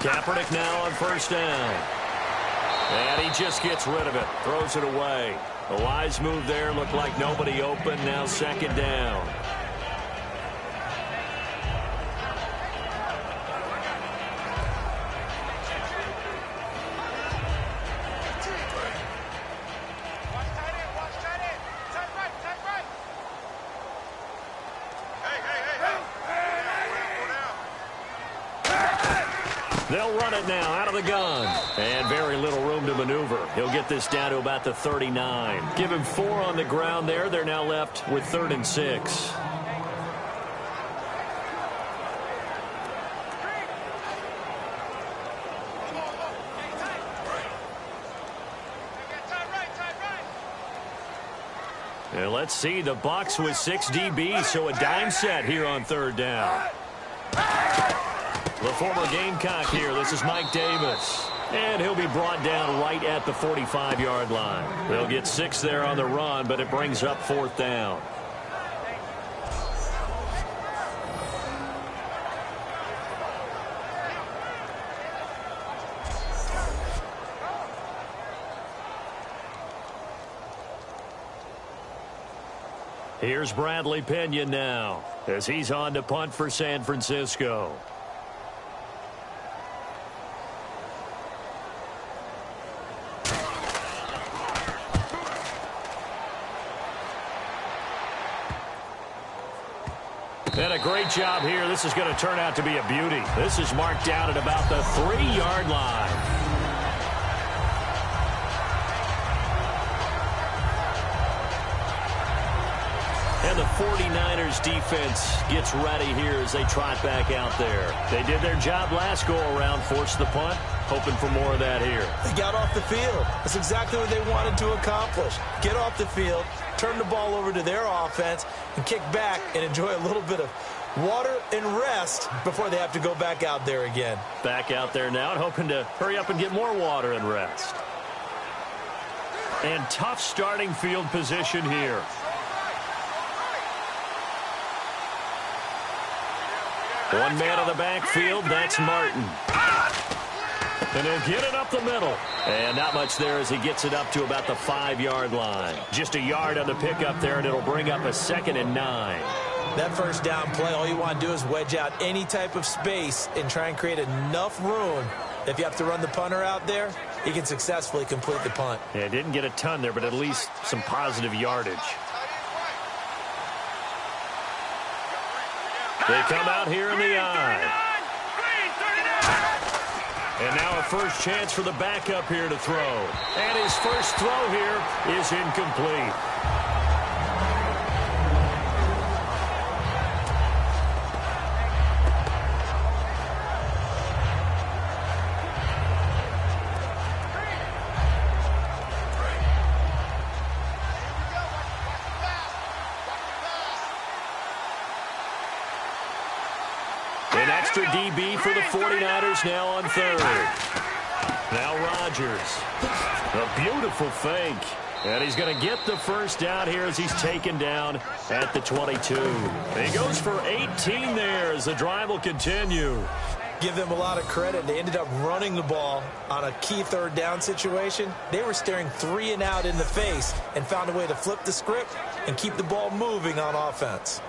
Speaker 2: Kaepernick now on first down. And he just gets rid of it. Throws it away. A wise move there. Looked like nobody open. Now 2nd down. They'll run it now out of the gun. And very little room to maneuver. He'll get this down to about the 39. Give him 4 on the ground there. They're now left with 3rd and 6. And let's see, the Bucs with 6 DBs, so a dime set here on 3rd down. The former Gamecock here. This is Mike Davis. And he'll be brought down right at the 45-yard line. They'll get 6 there on the run, but it brings up 4th down. Here's Bradley Pinion now as he's on to punt for San Francisco. And a great job here. This is going to turn out to be a beauty. This is marked down at about the 3-yard line. And the 49ers defense gets ready here as they trot back out there. They did their job last go-around, forced the punt, hoping for more of that here.
Speaker 3: They got off the field. That's exactly what they wanted to accomplish. Get off the field, turn the ball over to their offense, and kick back and enjoy a little bit of water and rest before they have to go back out there again.
Speaker 2: Back out there now and hoping to hurry up and get more water and rest. And tough starting field position here. One man in the backfield, that's Martin. And he'll get it up the middle. And not much there as he gets it up to about the 5-yard line. Just a yard on the pickup there, and it'll bring up a 2nd and 9.
Speaker 3: That first down play, all you want to do is wedge out any type of space and try and create enough room. If you have to run the punter out there, he can successfully complete the punt.
Speaker 2: Yeah, didn't get a ton there, but at least some positive yardage. They come out here in the eye. And now a first chance for the backup here to throw. And his first throw here is incomplete. Extra DB for the 49ers now on 3rd. Now Rodgers. A beautiful fake. And he's going to get the first down here as he's taken down at the 22. And he goes for 18 there as the drive will continue.
Speaker 3: Give them a lot of credit. They ended up running the ball on a key 3rd down situation. They were staring 3 and out in the face and found a way to flip the script and keep the ball moving on offense.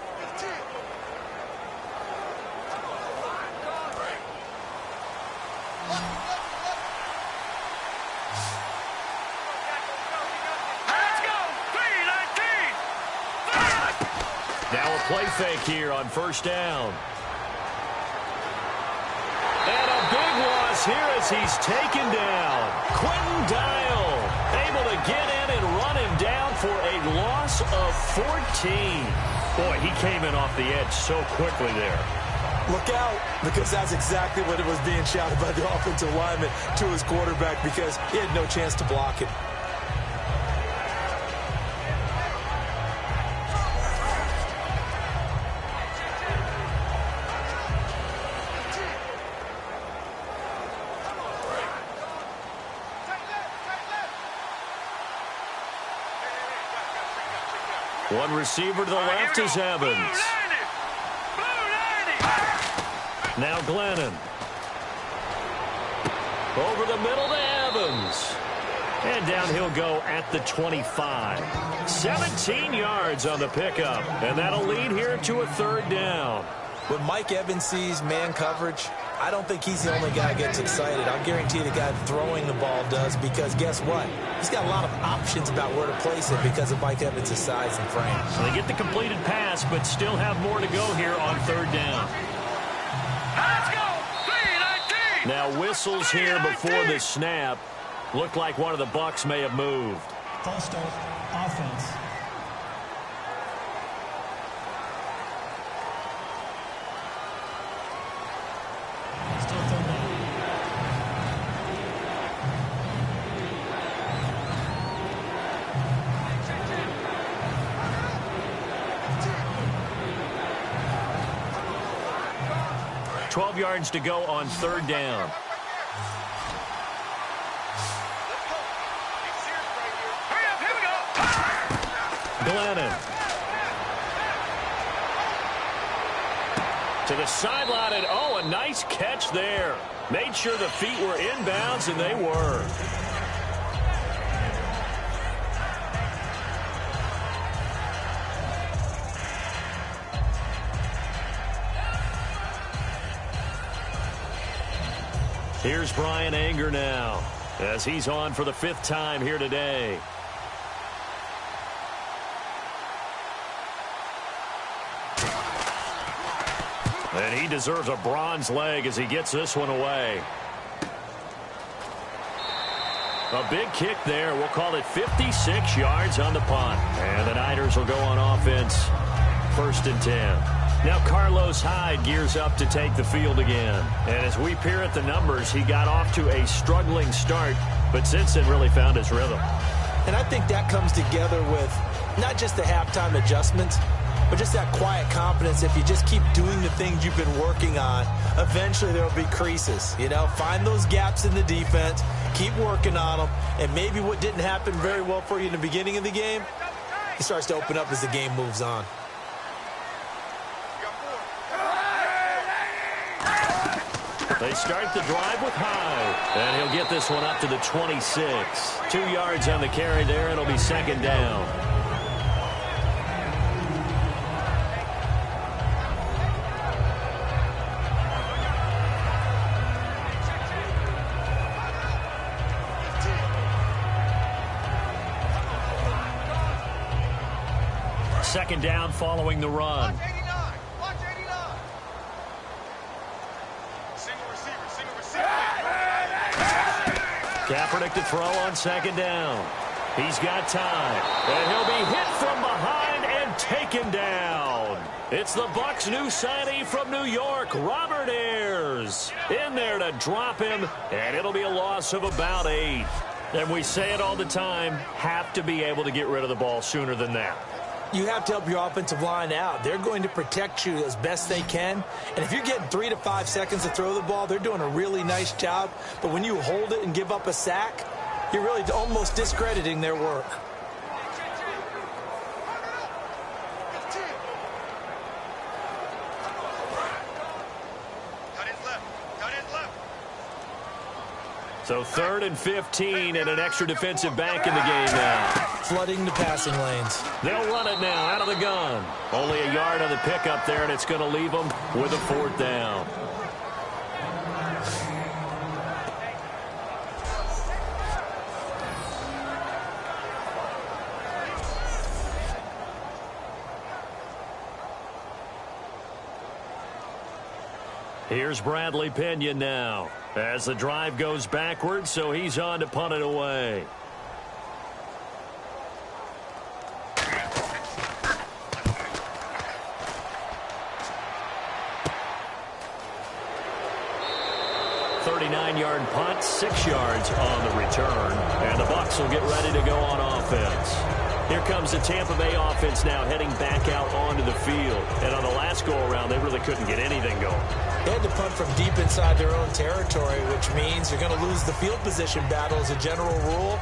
Speaker 2: Play fake here on first down. And a big loss here as he's taken down. Quentin Dial able to get in and run him down for a loss of 14. Boy, he came in off the edge so quickly there.
Speaker 3: Look out, because that's exactly what it was being shouted by the offensive lineman to his quarterback because he had no chance to block it.
Speaker 2: One receiver to the left is Evans. Now Glennon. Over the middle to Evans. And down he'll go at the 25. 17 yards on the pickup. And that'll lead here to a 3rd down.
Speaker 3: When Mike Evans sees man coverage, I don't think he's the only guy who gets excited. I'll guarantee the guy throwing the ball does because guess what? He's got a lot of options about where to place it because of Mike Evans' size and frame.
Speaker 2: So they get the completed pass, but still have more to go here on 3rd down.
Speaker 5: Let's go! 3-19!
Speaker 2: Now whistles here before the snap. Looked like one of the Bucs may have moved.
Speaker 4: False start, offense. Still third down.
Speaker 2: $12 yards to go on third down. Glennon. To the sideline, and oh, a nice catch there. Made sure the feet were inbounds, and they were. Here's Brian Anger now, as he's on for the 5th time here today. And he deserves a bronze leg as he gets this one away. A big kick there. We'll call it 56 yards on the punt. And the Niners will go on offense. 1st and 10. Now Carlos Hyde gears up to take the field again. And as we peer at the numbers, he got off to a struggling start, but since then really found his rhythm.
Speaker 3: And I think that comes together with not just the halftime adjustments, but just that quiet confidence. If you just keep doing the things you've been working on, eventually there will be creases. You know, find those gaps in the defense, keep working on them, and maybe what didn't happen very well for you in the beginning of the game, it starts to open up as the game moves on.
Speaker 2: They start the drive with Hyde, and he'll get this one up to the 26. 2 yards on the carry there. It'll be 2nd down. Second down following the run.
Speaker 5: Watch 89. Watch 89. Single receiver.
Speaker 2: Kaepernick to throw on 2nd down. He's got time. And he'll be hit from behind and taken down. It's the Bucs' new signee from New York, Robert Ayers. In there to drop him, and it'll be a loss of about 8. And we say it all the time, have to be able to get rid of the ball sooner than that.
Speaker 3: You have to help your offensive line out. They're going to protect you as best they can. And if you're getting 3 to 5 seconds to throw the ball, they're doing a really nice job. But when you hold it and give up a sack, you're really almost discrediting their work.
Speaker 2: So 3rd and 15 and an extra defensive back in the game now.
Speaker 3: Flooding the passing lanes.
Speaker 2: They'll run it now out of the gun. Only a yard on the pickup there, and it's going to leave them with a 4th down. Here's Bradley Pinion now as the drive goes backwards, so he's on to punt it away. Yard punt, 6 yards on the return, and the Bucs will get ready to go on offense. Here comes the Tampa Bay offense now heading back out onto the field. And on the last go-around, they really couldn't get anything going.
Speaker 3: They had to punt from deep inside their own territory, which means you're going to lose the field position battle as a general rule.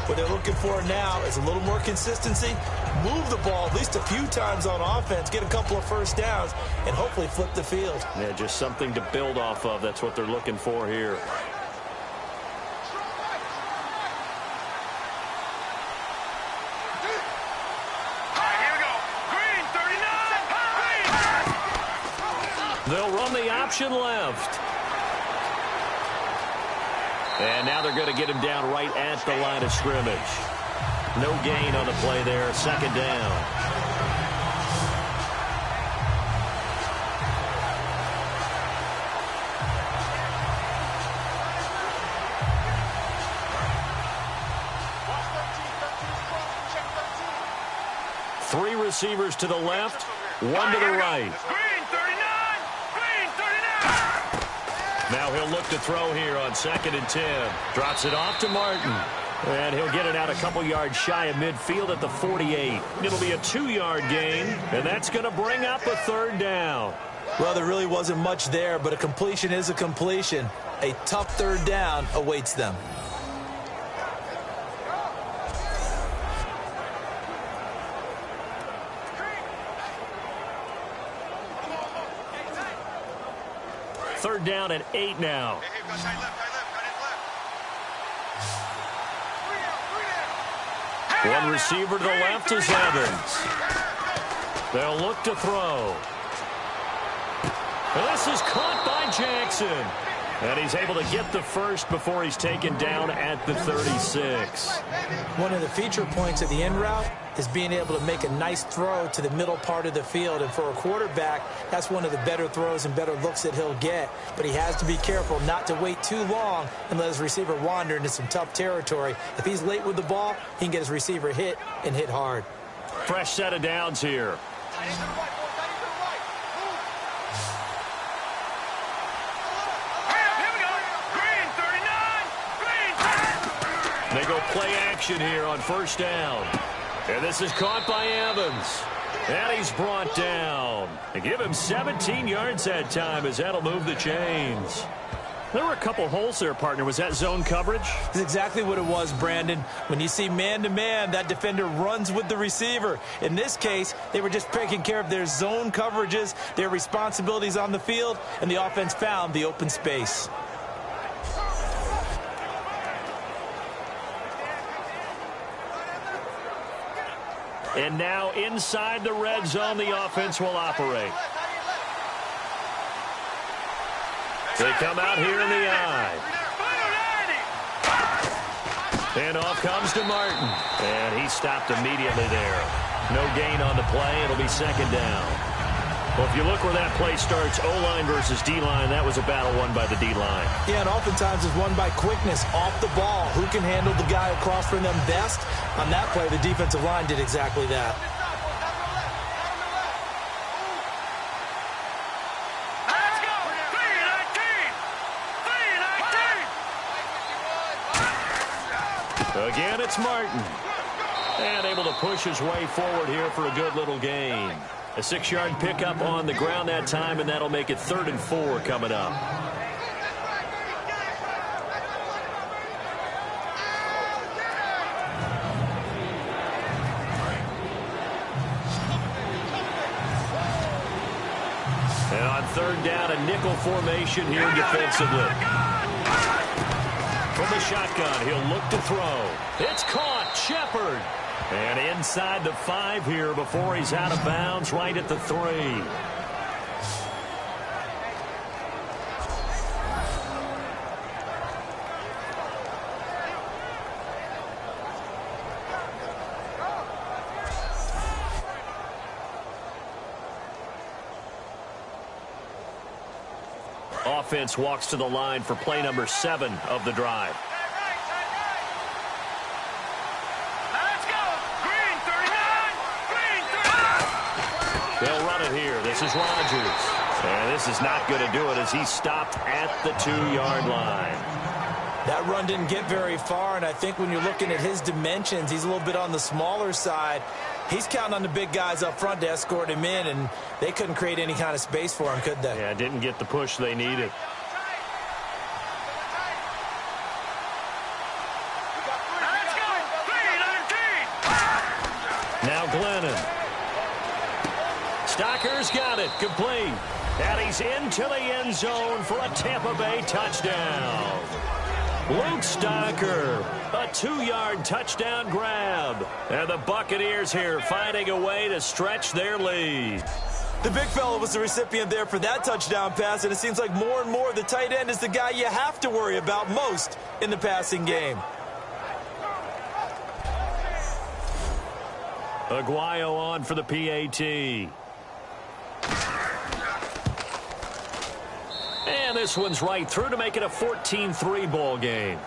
Speaker 3: What they're looking for now is a little more consistency, move the ball at least a few times on offense, get a couple of first downs, and hopefully flip the field.
Speaker 2: Yeah, just something to build off of. That's what they're looking for here. They'll run the option left. And now they're going to get him down right at the line of scrimmage. No gain on the play there. 2nd down. receivers to the left, one to the right.
Speaker 5: Green 39! Green 39!
Speaker 2: Now he'll look to throw here on 2nd and 10. Drops it off to Martin. And he'll get it out a couple yards shy of midfield at the 48. It'll be a 2-yard gain, and that's going to bring up a 3rd down.
Speaker 3: Well, there really wasn't much there, but a completion is a completion. A tough 3rd down awaits them.
Speaker 2: Third down and 8 now. One receiver to the left is Evans. They'll look to throw. This is caught by Jackson. And he's able to get the first before he's taken down at the 36.
Speaker 3: One of the feature points of the in route is being able to make a nice throw to the middle part of the field. And for a quarterback, that's one of the better throws and better looks that he'll get. But he has to be careful not to wait too long and let his receiver wander into some tough territory. If he's late with the ball, he can get his receiver hit and hit hard.
Speaker 2: Fresh set of downs here. They go play action here on 1st down. And this is caught by Evans. And he's brought down. And give him 17 yards that time as that'll move the chains. There were a couple holes there, partner. Was that zone coverage?
Speaker 3: That's exactly what it was, Brandon. When you see man-to-man, that defender runs with the receiver. In this case, they were just taking care of their zone coverages, their responsibilities on the field, and the offense found the open space.
Speaker 2: And now inside the red zone, the offense will operate. They come out here in the eye. And off comes to Martin. And he stopped immediately there. No gain on the play. It'll be 2nd down. Well, if you look where that play starts, O-line versus D-line, that was a battle won by the D-line.
Speaker 3: Yeah, and oftentimes it's won by quickness off the ball. Who can handle the guy across from them best? On that play, the defensive line did exactly that.
Speaker 5: Let's go! 3-19! 3-19!
Speaker 2: Again, it's Martin. And able to push his way forward here for a good little gain. A 6-yard pickup on the ground that time, and that'll make it 3rd and 4 coming up. And on 3rd down, a nickel formation here defensively. From the shotgun, he'll look to throw. It's caught. Shepard. And inside the 5 here before he's out of bounds right at the 3. Offense walks to the line for play number 7 of the drive. They'll run it here. This is Rodgers. And this is not going to do it as he's stopped at the 2-yard line.
Speaker 3: That run didn't get very far, and I think when you're looking at his dimensions, he's a little bit on the smaller side. He's counting on the big guys up front to escort him in, and they couldn't create any kind of space for him, could they?
Speaker 2: Yeah, didn't get the push they needed. Now Glennon. Stocker's got it, complete. And he's into the end zone for a Tampa Bay touchdown. Luke Stocker, a 2-yard touchdown grab. And the Buccaneers here finding a way to stretch their lead.
Speaker 3: The big fella was the recipient there for that touchdown pass, and it seems like more and more the tight end is the guy you have to worry about most in the passing game.
Speaker 2: Aguayo on for the PAT. And this one's right through to make it a 14-3 ball game.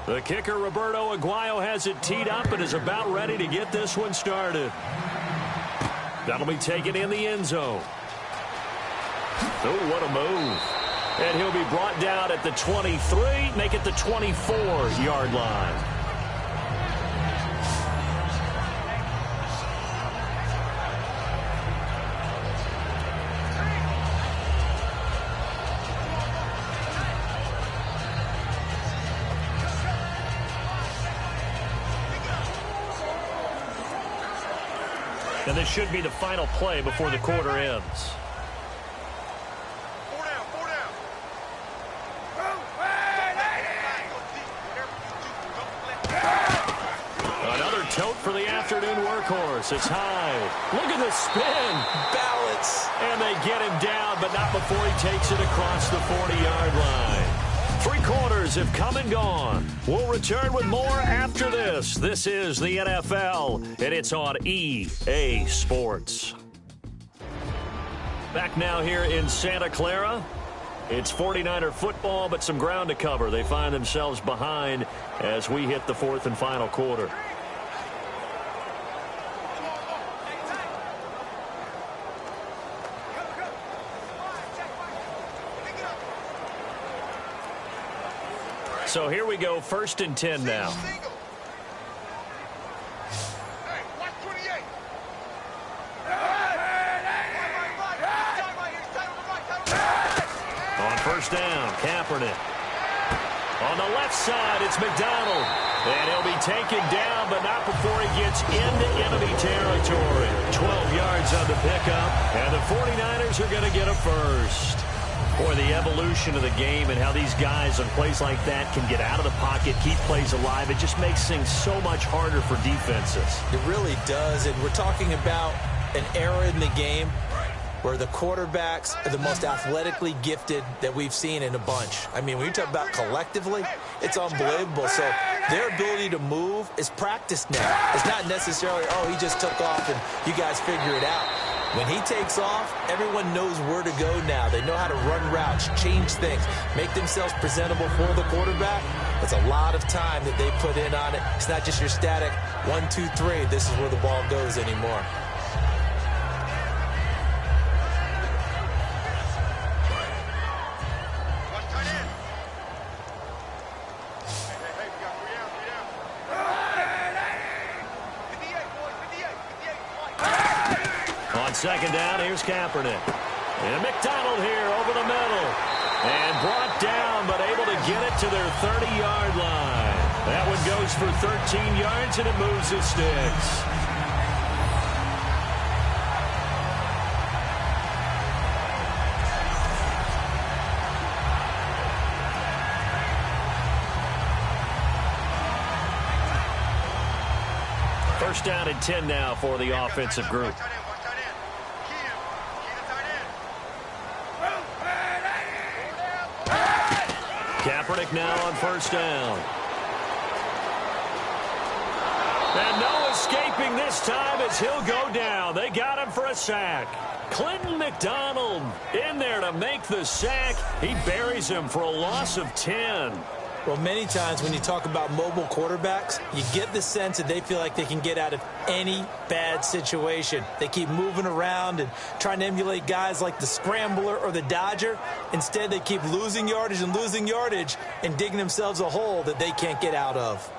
Speaker 2: The kicker, Roberto Aguayo, has it teed up and is about ready to get this one started. That'll be taken in the end zone. Oh, what a move. And he'll be brought down at the 23, make it the 24-yard line. And this should be the final play before the quarter ends. Another tote for the afternoon workhorse. It's high. Look at the spin.
Speaker 3: Balance.
Speaker 2: And they get him down, but not before he takes it across the 40-yard line. 3 quarters have come and gone. We'll return with more after this. This is the NFL, and it's on EA Sports. Back now here in Santa Clara. It's 49er football, but some ground to cover. They find themselves behind as we hit the 4th and final quarter. So here we go, 1st and 10 now. On 1st down, Kaepernick. On the left side, it's McDonald. And he'll be taken down, but not before he gets into enemy territory. 12 yards on the pickup, and the 49ers are going to get a first. Boy, the evolution of the game and how these guys on plays like that can get out of the pocket, keep plays alive, it just makes things so much harder for defenses.
Speaker 3: It really does, and we're talking about an era in the game where the quarterbacks are the most athletically gifted that we've seen in a bunch. I mean, when you talk about collectively, it's unbelievable. So their ability to move is practiced now. It's not necessarily, oh, he just took off and you guys figure it out. When he takes off, everyone knows where to go now. They know how to run routes, change things, make themselves presentable for the quarterback. That's a lot of time that they put in on it. It's not just your static 1, 2, 3. This is where the ball goes anymore.
Speaker 2: On 2nd down, here's Kaepernick. And McDonald here over the middle. And brought down, but able to get it to their 30-yard line. That one goes for 13 yards, and it moves the sticks. First down and 10 now for the offensive group. Kaepernick now on 1st down. And no escaping this time as he'll go down. They got him for a sack. Clinton McDonald in there to make the sack. He buries him for a loss of 10.
Speaker 3: Well, many times when you talk about mobile quarterbacks, you get the sense that they feel like they can get out of any bad situation. They keep moving around and trying to emulate guys like the Scrambler or the Dodger. Instead, they keep losing yardage and digging themselves a hole that they can't get out of.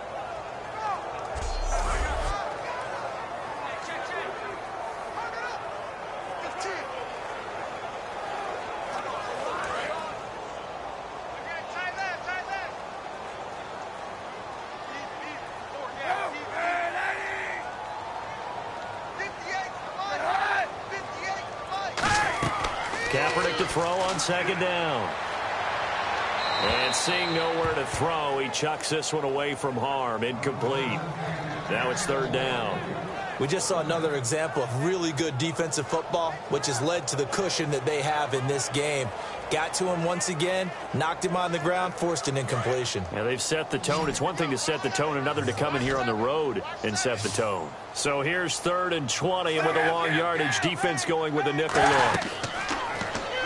Speaker 2: Kaepernick to throw on 2nd down. And seeing nowhere to throw, he chucks this one away from harm. Incomplete. Now it's 3rd down.
Speaker 3: We just saw another example of really good defensive football, which has led to the cushion that they have in this game. Got to him once again, knocked him on the ground, forced an incompletion.
Speaker 2: Yeah, they've set the tone. It's one thing to set the tone, another to come in here on the road and set the tone. So here's 3rd and 20, and with a long yardage, defense going with a nickel look.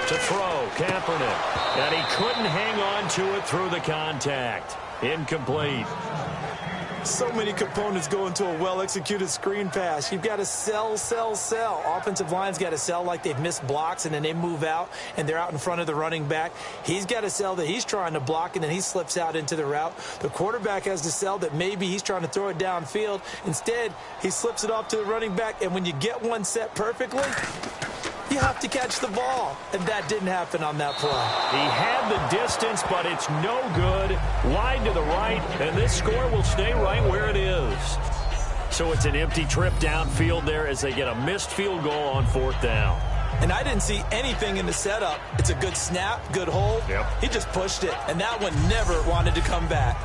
Speaker 2: To throw, Kaepernick. And he couldn't hang on to it through the contact. Incomplete.
Speaker 3: So many components go into a well-executed screen pass. You've got to sell. Offensive line's got to sell like they've missed blocks, and then they move out, and they're out in front of the running back. He's got to sell that he's trying to block, and then he slips out into the route. The quarterback has to sell that maybe he's trying to throw it downfield. Instead, he slips it off to the running back, and when you get one set perfectly, you have to catch the ball. And that didn't happen on that play.
Speaker 2: He had the distance, but it's no good. Wide to the right, and this score will stay right where it is. So it's an empty trip downfield there as they get a missed field goal on 4th down.
Speaker 3: And I didn't see anything in the setup. It's a good snap, good hold.
Speaker 2: Yep.
Speaker 3: He just pushed it, and that one never wanted to come back.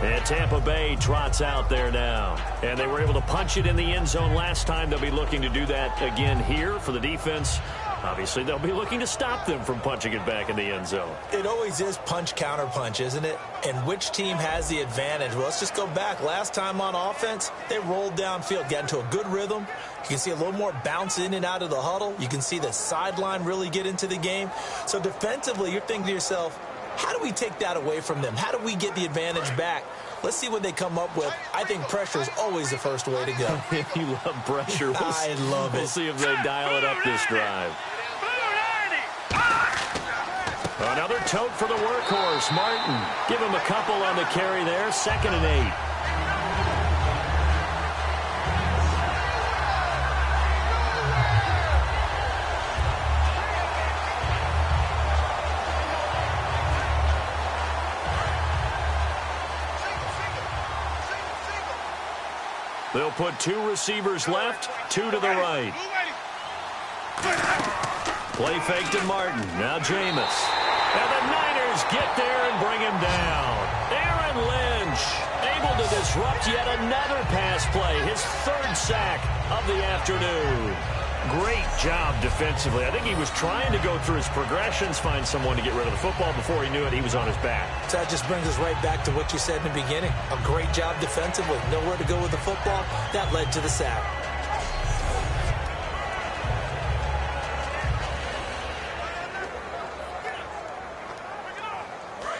Speaker 2: And Tampa Bay trots out there now. And they were able to punch it in the end zone last time. They'll be looking to do that again here for the defense. Obviously, they'll be looking to stop them from punching it back in the end zone.
Speaker 3: It always is punch-counter-punch, isn't it? And which team has the advantage? Well, let's just go back. Last time on offense, they rolled downfield, got into a good rhythm. You can see a little more bounce in and out of the huddle. You can see the sideline really get into the game. So defensively, you're thinking to yourself, how do we take that away from them? How do we get the advantage back? Let's see what they come up with. I think pressure is always the first way to go.
Speaker 2: You love pressure.
Speaker 3: I love it.
Speaker 2: We'll see if they dial it up this drive. Another tote for the workhorse, Martin. Give him a couple on the carry there. 2nd and 8. They'll put 2 receivers left, 2 to the right. Play fake to Martin. Now Jameis. And the Niners get there and bring him down. Aaron Lynch able to disrupt yet another pass play. His 3rd sack of the afternoon. Great job defensively. I think he was trying to go through his progressions, find someone to get rid of the football. Before he knew it, he was on his back.
Speaker 3: So that just brings us right back to what you said in the beginning. A great job defensively. Nowhere to go with the football. That led to the sack.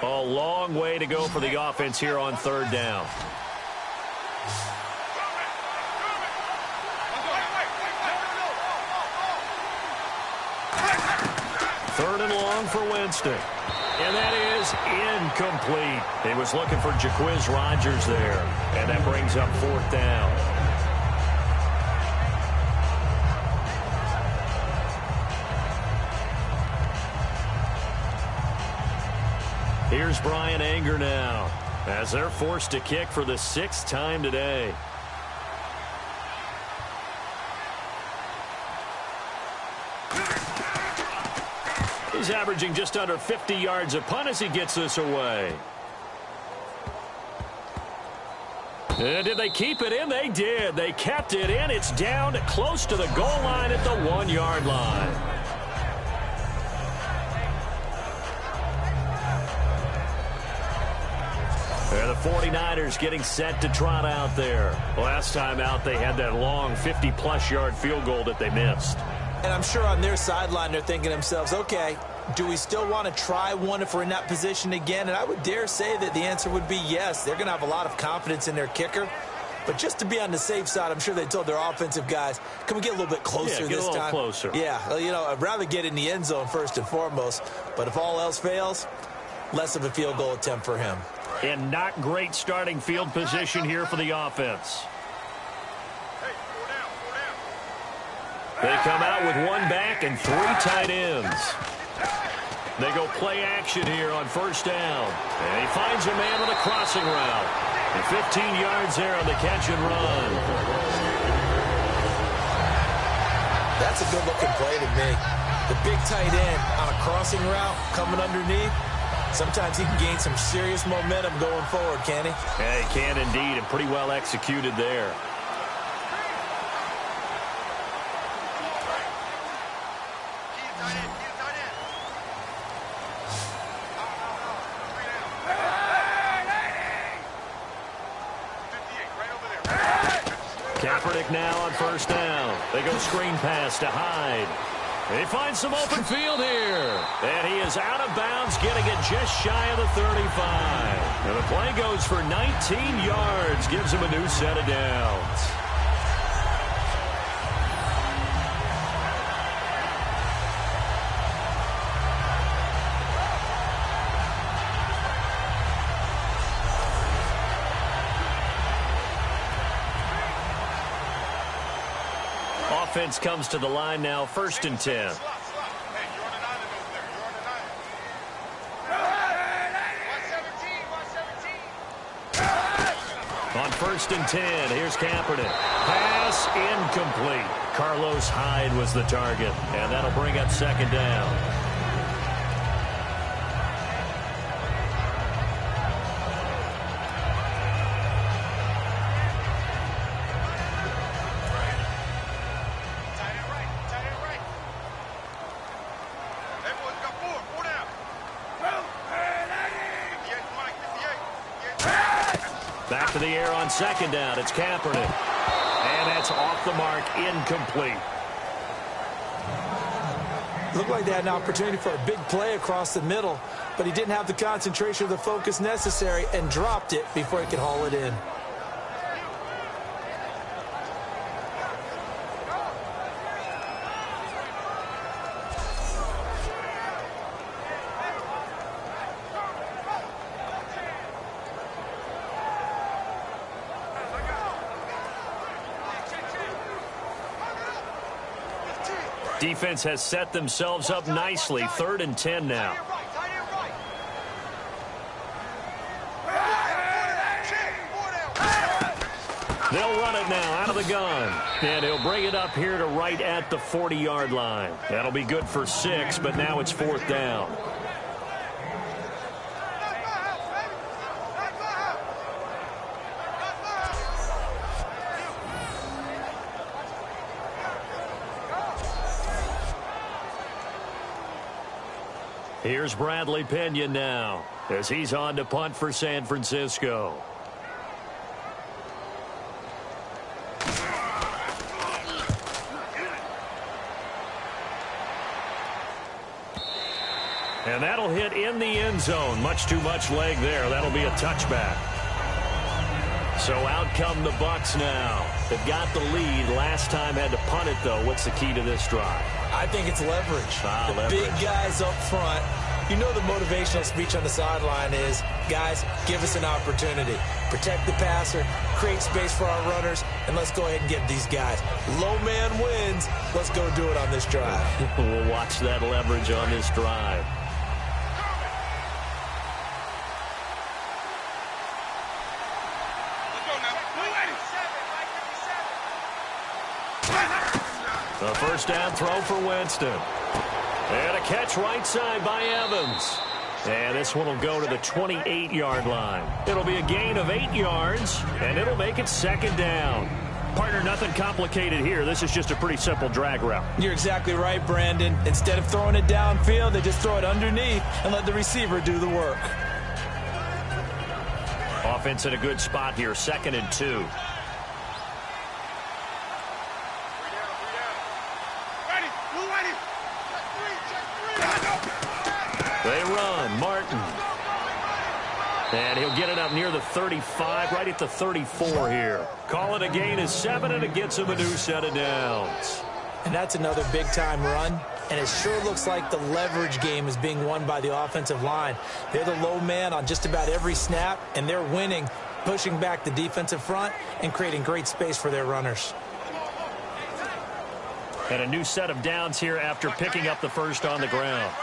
Speaker 2: A long way to go for the offense here on 3rd down. Third and long for Winston. And that is incomplete. He was looking for Jaquiz Rodgers there. And that brings up 4th down. Here's Brian Anger now as they're forced to kick for the 6th time today. He's averaging just under 50 yards a punt as he gets this away. And did they keep it in? They did. They kept it in. It's down close to the goal line at the 1-yard line. And the 49ers getting set to trot out there. Last time out, they had that long 50-plus yard field goal that they missed.
Speaker 3: And I'm sure on their sideline they're thinking to themselves, okay, do we still want to try one if we're in that position again? And I would dare say that the answer would be yes. They're going to have a lot of confidence in their kicker. But just to be on the safe side, I'm sure they told their offensive guys, can we get a little bit closer this time?
Speaker 2: Get a little closer.
Speaker 3: Yeah, you know, I'd rather get in the end zone first and foremost. But if all else fails, less of a field goal attempt for him.
Speaker 2: And not great starting field position here for the offense. They come out with 1 back and 3 tight ends. They go play action here on 1st down. And he finds a man with a crossing route. And 15 yards there on the catch and run.
Speaker 3: That's a good-looking play to me. The big tight end on a crossing route coming underneath. Sometimes he can gain some serious momentum going forward, can he?
Speaker 2: Yeah, he can indeed, and pretty well executed there. Kaepernick now on 1st down. They go screen pass to Hyde. He finds some open field here. And he is out of bounds, getting it just shy of the 35. And the play goes for 19 yards, gives him a new set of downs. Offense comes to the line now, 1st and 10. On 1st and 10, here's Kaepernick. Pass incomplete. Carlos Hyde was the target, and that'll bring up 2nd down. Back to the air on 2nd down. It's Kaepernick. And that's off the mark, incomplete.
Speaker 3: Looked like they had an opportunity for a big play across the middle, but he didn't have the concentration or the focus necessary and dropped it before he could haul it in.
Speaker 2: Defense has set themselves up nicely. 3rd and 10 now. They'll run it now out of the gun. And he'll bring it up here to right at the 40-yard line. That'll be good for 6, but now it's 4th down. Here's Bradley Pinion now as he's on to punt for San Francisco. And that'll hit in the end zone. Much too much leg there. That'll be a touchback. So out come the Bucs now. They've got the lead. Last time had to punt it, though. What's the key to this drive?
Speaker 3: I think it's leverage.
Speaker 2: Leverage.
Speaker 3: Big guys up front. You know the motivational speech on the sideline is, guys, give us an opportunity. Protect the passer, create space for our runners, and let's go ahead and get these guys. Low man wins. Let's go do it on this drive.
Speaker 2: We'll watch that leverage on this drive. The 1st down throw for Winston. And a catch right side by Evans. And this one will go to the 28-yard line. It'll be a gain of 8 yards, and it'll make it 2nd down. Partner, nothing complicated here. This is just a pretty simple drag route.
Speaker 3: You're exactly right, Brandon. Instead of throwing it downfield, they just throw it underneath and let the receiver do the work.
Speaker 2: Offense in a good spot here, 2nd and 2. They run. Martin. And he'll get it up near the 35, right at the 34 here. Call it a gain of 7, and it gets him a new set of downs.
Speaker 3: And that's another big-time run. And it sure looks like the leverage game is being won by the offensive line. They're the low man on just about every snap, and they're winning, pushing back the defensive front and creating great space for their runners.
Speaker 2: And a new set of downs here after picking up the 1st on the ground.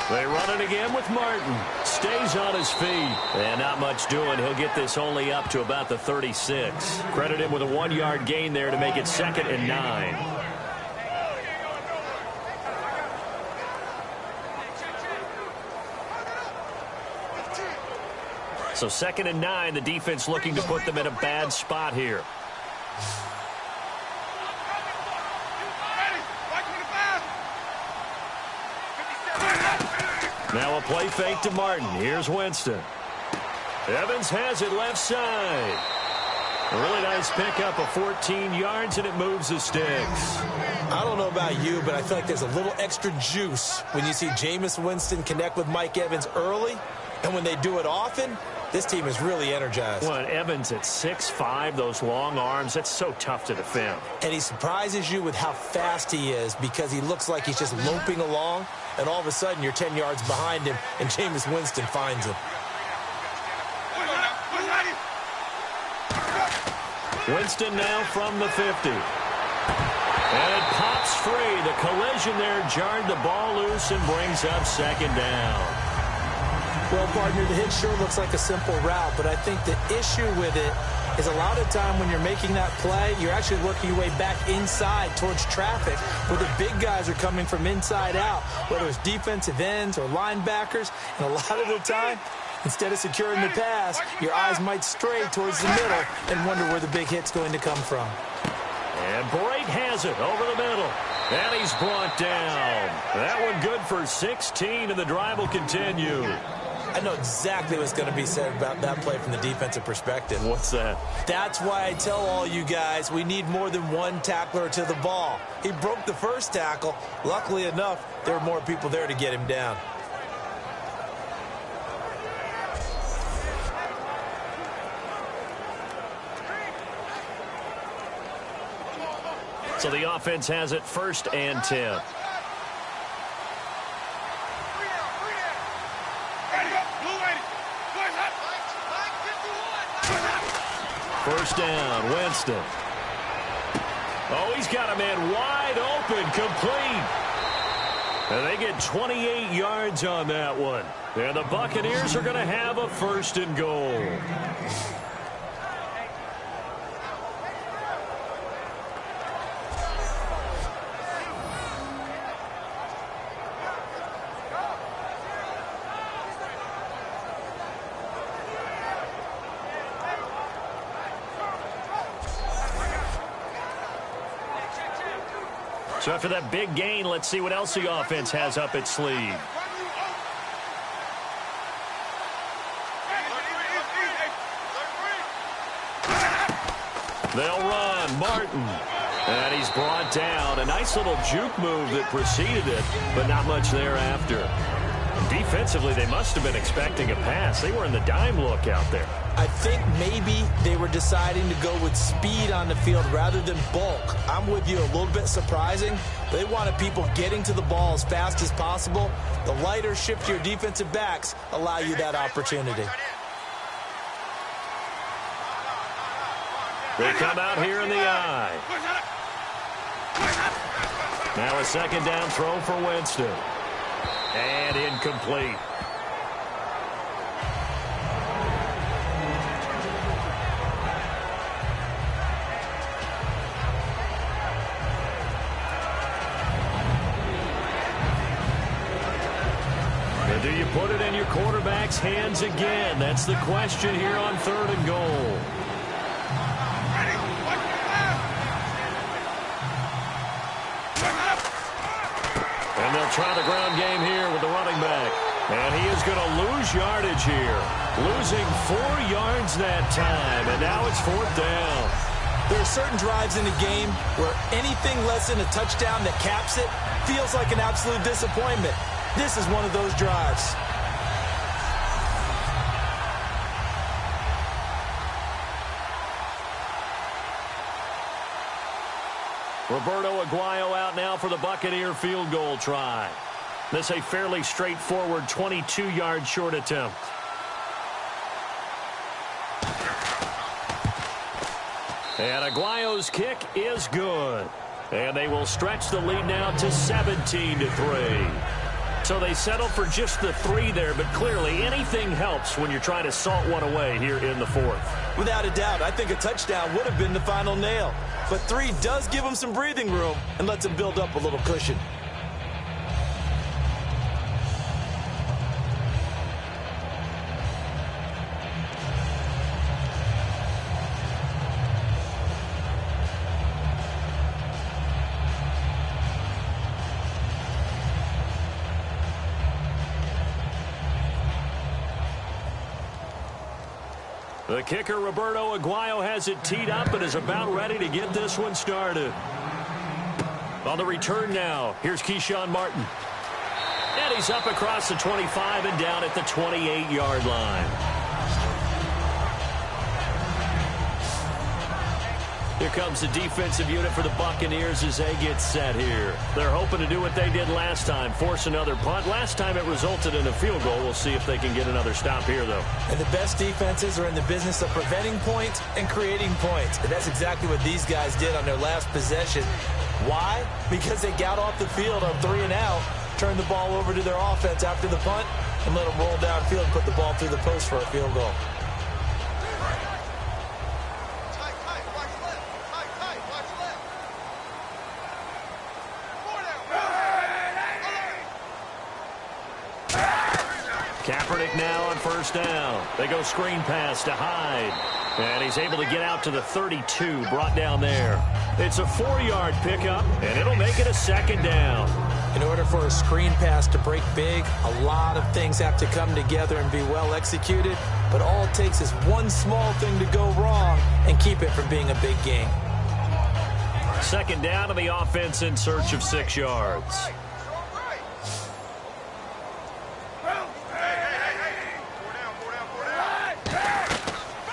Speaker 2: They run it again with Martin. Stays on his feet. And not much doing. He'll get this only up to about the 36. Credit him with a 1-yard gain there to make it 2nd and 9. So 2nd and 9, the defense looking to put them in a bad spot here. Now a play fake to Martin. Here's Winston. Evans has it left side. A really nice pickup of 14 yards, and it moves the sticks.
Speaker 3: I don't know about you, but I feel like there's a little extra juice when you see Jameis Winston connect with Mike Evans early, and when they do it often, this team is really energized.
Speaker 2: Well, Evans at 6'5", those long arms, that's so tough to defend.
Speaker 3: And he surprises you with how fast he is because he looks like he's just loping along, and all of a sudden you're 10 yards behind him, and Jameis Winston finds him.
Speaker 2: Winston now from the 50. And it pops free. The collision there jarred the ball loose and brings up second down.
Speaker 3: Well, partner, the hit sure looks like a simple route, but I think the issue with it is a lot of time when you're making that play, you're actually working your way back inside towards traffic where the big guys are coming from inside out, whether it's defensive ends or linebackers. And a lot of the time, instead of securing the pass, your eyes might stray towards the middle and wonder where the big hit's going to come from.
Speaker 2: And Bright has it over the middle. And he's brought down. That one good for 16, and the drive will continue.
Speaker 3: I know exactly what's going to be said about that play from the defensive perspective.
Speaker 2: What's that?
Speaker 3: That's why I tell all you guys we need more than one tackler to the ball. He broke the first tackle. Luckily enough, there were more people there to get him down.
Speaker 2: So the offense has it 1st and 10. First down, Winston. Oh, he's got a man wide open, complete. And they get 28 yards on that one. And the Buccaneers are going to have a 1st and goal. So after that big gain, let's see what else the offense has up its sleeve. They'll run. Martin. And he's brought down. A nice little juke move that preceded it, but not much thereafter. Defensively, they must have been expecting a pass. They were in the dime look out there.
Speaker 3: I think maybe they were deciding to go with speed on the field rather than bulk. I'm with you, a little bit surprising. They wanted people getting to the ball as fast as possible. The lighter, shiftier defensive backs allow you that opportunity.
Speaker 2: They come out here in the eye. Now a 2nd down throw for Winston. And incomplete. Do you put it in your quarterback's hands again? That's the question here on 3rd and goal. And they'll try the ground game here with the running back. And he is going to lose yardage here. Losing 4 yards that time. And now it's 4th down.
Speaker 3: There are certain drives in the game where anything less than a touchdown that caps it feels like an absolute disappointment. This is one of those drives.
Speaker 2: Roberto Aguayo out now for the Buccaneer field goal try. This a fairly straightforward 22-yard short attempt. And Aguayo's kick is good. And they will stretch the lead now to 17-3. So they settle for just the 3 there, but clearly anything helps when you're trying to salt one away here in the 4th.
Speaker 3: Without a doubt, I think a touchdown would have been the final nail. But 3 does give them some breathing room and lets them build up a little cushion.
Speaker 2: The kicker, Roberto Aguayo, has it teed up and is about ready to get this one started. On the return now, here's Keyshawn Martin. And he's up across the 25 and down at the 28-yard line. Here comes the defensive unit for the Buccaneers as they get set here. They're hoping to do what they did last time, force another punt. Last time it resulted in a field goal. We'll see if they can get another stop here, though.
Speaker 3: And the best defenses are in the business of preventing points and creating points. And that's exactly what these guys did on their last possession. Why? Because they got off the field on 3 and out, turned the ball over to their offense after the punt, and let them roll downfield and put the ball through the post for a field goal.
Speaker 2: Kaepernick now on first down. They go screen pass to Hyde. And he's able to get out to the 32, brought down there. It's a 4-yard pickup, and it'll make it a second down.
Speaker 3: In order for a screen pass to break big, a lot of things have to come together and be well executed. But all it takes is one small thing to go wrong and keep it from being a big gain.
Speaker 2: Second down to the offense in search of 6 yards.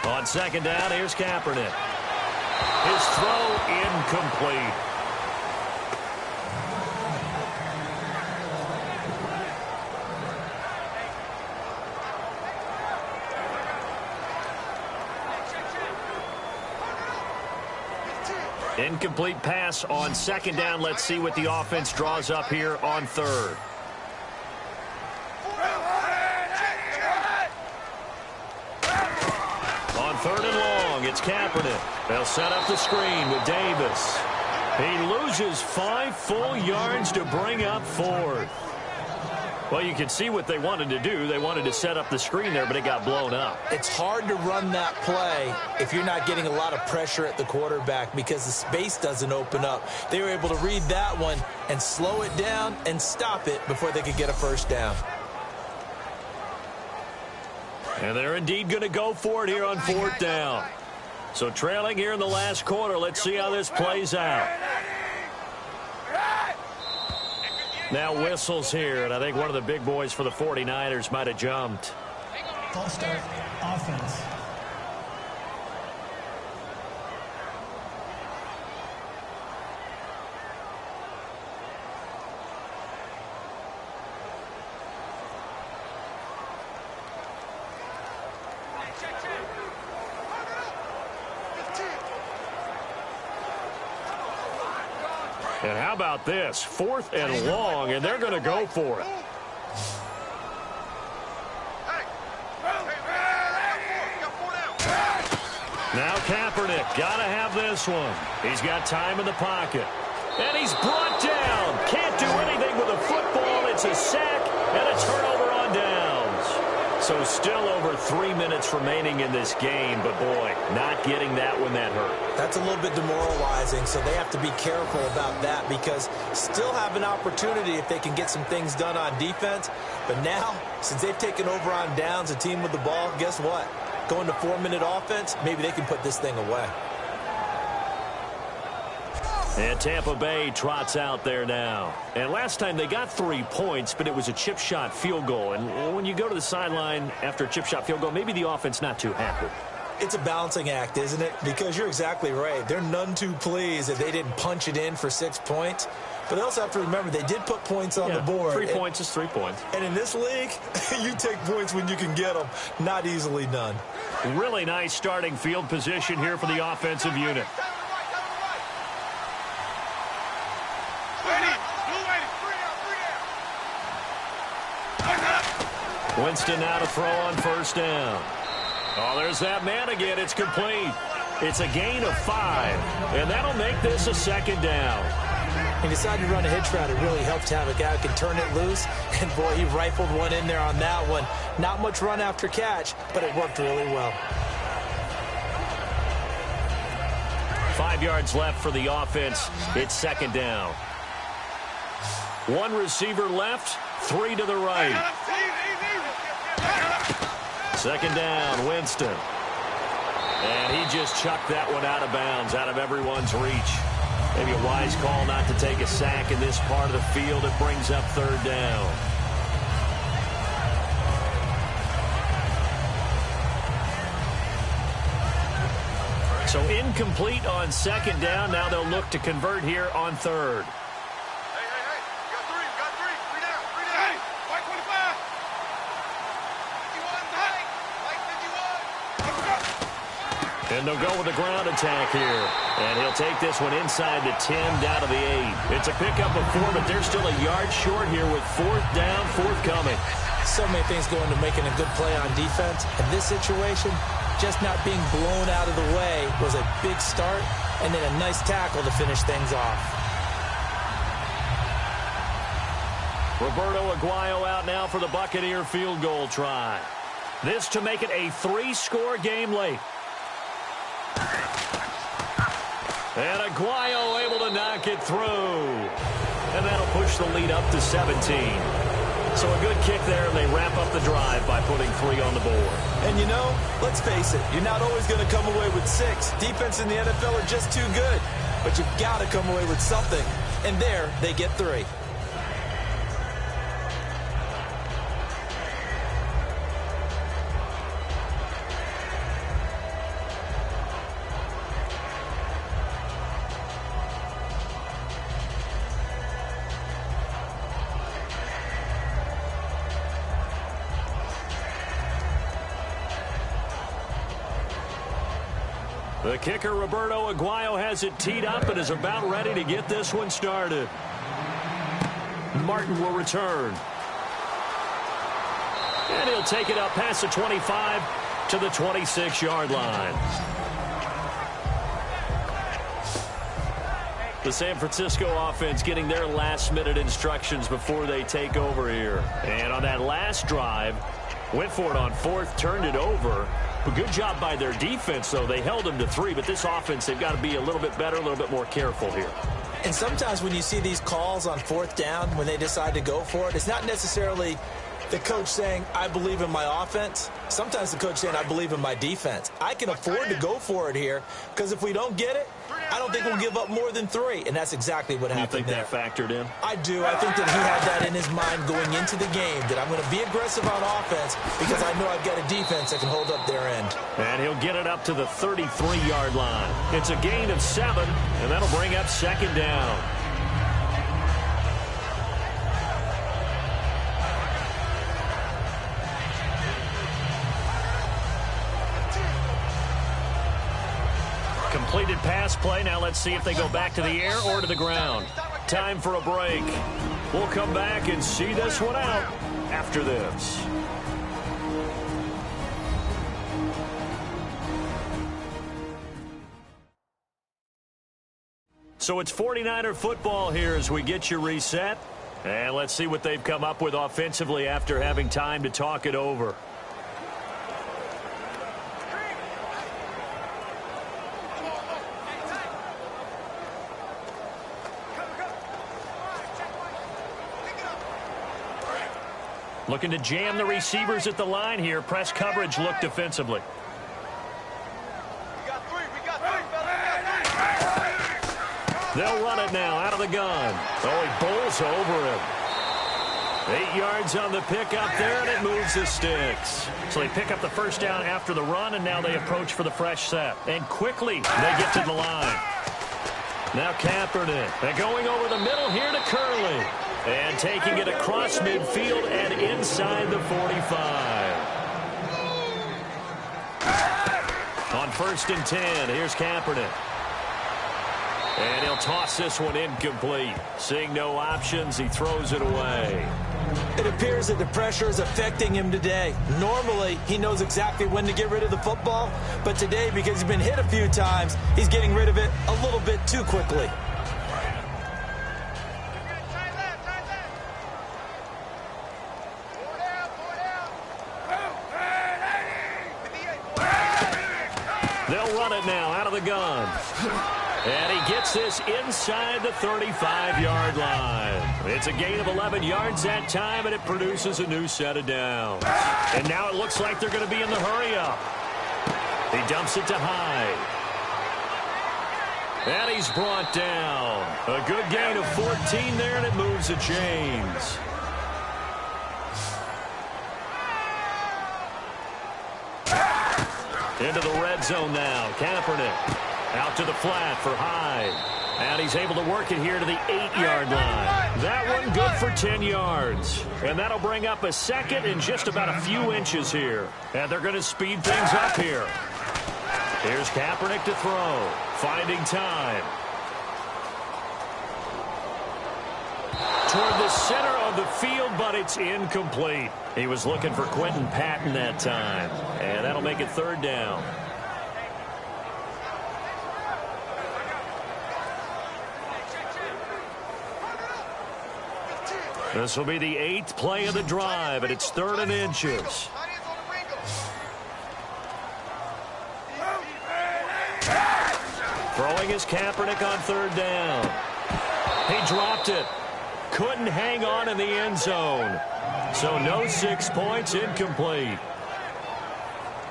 Speaker 2: On second down, here's Kaepernick. His throw incomplete. Incomplete pass on second down. Let's see what the offense draws up here on third. Third and long, it's Kaepernick. They'll set up the screen with Davis. He loses 5 full yards to bring up fourth. Well, you can see what they wanted to do. They wanted to set up the screen there, but it got blown up.
Speaker 3: It's hard to run that play if you're not getting a lot of pressure at the quarterback because the space doesn't open up. They were able to read that one and slow it down and stop it before they could get a first down.
Speaker 2: And they're indeed going to go for it here on fourth down. So trailing here in the last quarter. Let's see how this plays out. Now whistles here, and I think one of the big boys for the 49ers might have jumped.
Speaker 4: False start, offense.
Speaker 2: And how about this? 4th and long, and they're going to go for it. Now Kaepernick, got to have this one. He's got time in the pocket. And he's brought down. Can't do anything with a football. It's a sack and a turnover on downs. So still over 3 minutes remaining in this game, but boy, not getting that when that hurt.
Speaker 3: That's a little bit demoralizing, so they have to be careful about that because still have an opportunity if they can get some things done on defense. But now, since they've taken over on downs, a team with the ball, guess what? Going to 4-minute offense, maybe they can put this thing away.
Speaker 2: And Tampa Bay trots out there now. And last time they got 3 points, but it was a chip shot field goal. And when you go to the sideline after a chip shot field goal, maybe the offense not too happy.
Speaker 3: It's a balancing act, isn't it? Because you're exactly right. They're none too pleased that they didn't punch it in for 6 points. But they also have to remember they did put points on the board.
Speaker 2: 3 points is 3 points.
Speaker 3: And in this league, you take points when you can get them. Not easily done.
Speaker 2: Really nice starting field position here for the offensive unit. Winston now to throw on first down. Oh, there's that man again. It's complete. It's a gain of 5, and that'll make this a second down.
Speaker 3: He decided to run a hitch route. It really helped to have a guy who can turn it loose, and boy, he rifled one in there on that one. Not much run after catch, but it worked really well.
Speaker 2: 5 yards left for the offense. It's second down. 1 receiver left, 3 to the right. Second down, Winston. And he just chucked that one out of bounds, out of everyone's reach. Maybe a wise call not to take a sack in this part of the field. It brings up third down. So incomplete on second down. Now they'll look to convert here on third. And they'll go with the ground attack here. And he'll take this one inside the 10, down to the 8. It's a pickup of 4, but they're still a yard short here with fourth down, forthcoming.
Speaker 3: So many things go into making a good play on defense. In this situation, just not being blown out of the way was a big start, and then a nice tackle to finish things off.
Speaker 2: Roberto Aguayo out now for the Buccaneer field goal try. This to make it a 3-score game late. And Aguayo able to knock it through. And that'll push the lead up to 17. So a good kick there, and they wrap up the drive by putting 3 on the board.
Speaker 3: And you know, let's face it, you're not always going to come away with 6. Defense in the NFL are just too good. But you've got to come away with something. And there, they get 3.
Speaker 2: The kicker, Roberto Aguayo, has it teed up and is about ready to get this one started. Martin will return. And he'll take it up past the 25 to the 26-yard line. The San Francisco offense getting their last-minute instructions before they take over here. And on that last drive, went for it on fourth, turned it over. A good job by their defense, though. They held them to 3, but this offense, they've got to be a little bit better, a little bit more careful here.
Speaker 3: And sometimes when you see these calls on fourth down, when they decide to go for it, it's not necessarily the coach saying, I believe in my offense. Sometimes the coach saying, I believe in my defense. I can afford to go for it here, because if we don't get it, I don't think we'll give up more than 3. And that's exactly what happened there.
Speaker 2: You think that factored in?
Speaker 3: I do. I think that he had that in his mind going into the game, that I'm going to be aggressive on offense because I know I've got a defense that can hold up their end.
Speaker 2: And he'll get it up to the 33-yard line. It's a gain of 7, and that'll bring up second down. Completed pass play. Now let's see if they go back to the air or to the ground. Time for a break. We'll come back and see this one out after this. So it's 49er football here as we get you reset. And let's see what they've come up with offensively after having time to talk it over. Looking to jam the receivers at the line here. Press coverage look defensively. They'll run it now out of the gun. Oh, he bowls over him. 8 yards on the pickup there, and it moves the sticks. So they pick up the first down after the run, and now they approach for the fresh set. And quickly, they get to the line. Now Kaepernick. They're going over the middle here to Curley. And taking it across midfield and inside the 45. On 1st and 10, here's Kaepernick. And he'll toss this one incomplete. Seeing no options, he throws it away.
Speaker 3: It appears that the pressure is affecting him today. Normally, he knows exactly when to get rid of the football. But today, because he's been hit a few times, he's getting rid of it a little bit too quickly.
Speaker 2: They'll run it now out of the gun. And he gets this inside the 35-yard line. It's a gain of 11 yards that time, and it produces a new set of downs. And now it looks like they're going to be in the hurry-up. He dumps it to Hyde. And he's brought down. A good gain of 14 there, and it moves the chains. Into the red zone now. Kaepernick out to the flat for Hyde. And he's able to work it here to the 8-yard line. That one good for 10 yards. And that'll bring up a second and just about a few inches here. And they're going to speed things up here. Here's Kaepernick to throw. Finding time. Toward the center of the field, but it's incomplete. He was looking for Quentin Patton that time. And that'll make it 3rd down. This will be the 8th play of the drive, and it's 3rd and inches. Throwing his Kaepernick on 3rd down. He dropped it. Couldn't hang on in the end zone. So no 6 points, incomplete.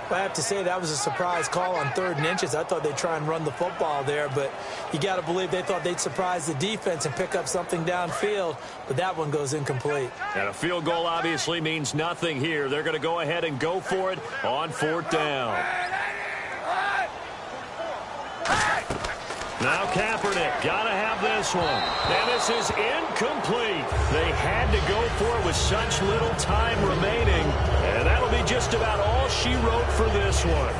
Speaker 3: I have to say that was a surprise call on 3rd and inches. I thought they'd try and run the football there, but you got to believe they thought they'd surprise the defense and pick up something downfield, but that one goes incomplete.
Speaker 2: And a field goal obviously means nothing here. They're going to go ahead and go for it on 4th down. Now Kaepernick, gotta have this one. And this is incomplete. They had to go for it with such little time remaining. And that'll be just about all she wrote for this one.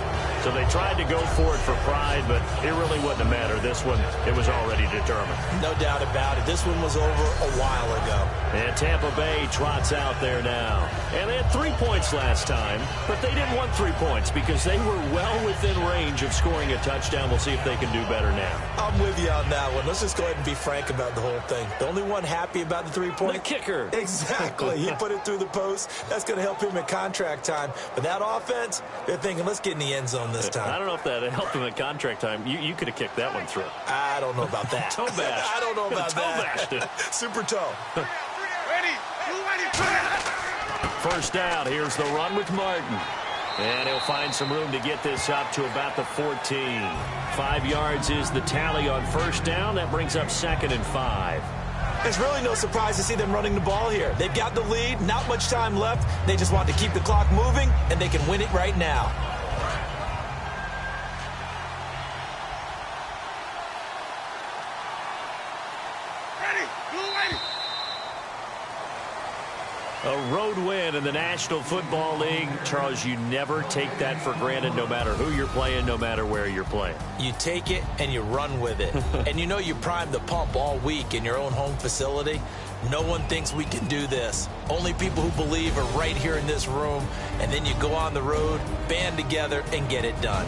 Speaker 2: So they tried to go for it for pride, but it really wouldn't have mattered. This one, it was already determined.
Speaker 3: No doubt about it. This one was over a while ago.
Speaker 2: And Tampa Bay trots out there now. And they had 3 points last time, but they didn't want 3 points because they were well within range of scoring a touchdown. We'll see if they can do better now.
Speaker 3: I'm with you on that one. Let's just go ahead and be frank about the whole thing. The only one happy about the 3-point.
Speaker 2: The kicker.
Speaker 3: Exactly. He put it through the post. That's going to help him at contract time. But that offense, they're thinking, let's get in the end zone this time.
Speaker 2: I don't know if that helped him at contract time. You could have kicked that one through.
Speaker 3: I don't know about that.
Speaker 2: Toe bash.
Speaker 3: I don't know about that.
Speaker 2: Toe bashed it.
Speaker 3: Super toe.
Speaker 2: First down. Here's the run with Martin. And he'll find some room to get this up to about the 14. 5 yards is the tally on first down. That brings up 2nd and 5.
Speaker 3: It's really no surprise to see them running the ball here. They've got the lead, not much time left. They just want to keep the clock moving, and they can win it right now.
Speaker 2: A road win in the National Football League. Charles, you never take that for granted no matter who you're playing, no matter where you're playing.
Speaker 3: You take it and you run with it. And you know you primed the pump all week in your own home facility. No one thinks we can do this. Only people who believe are right here in this room. And then you go on the road, band together, and get it done.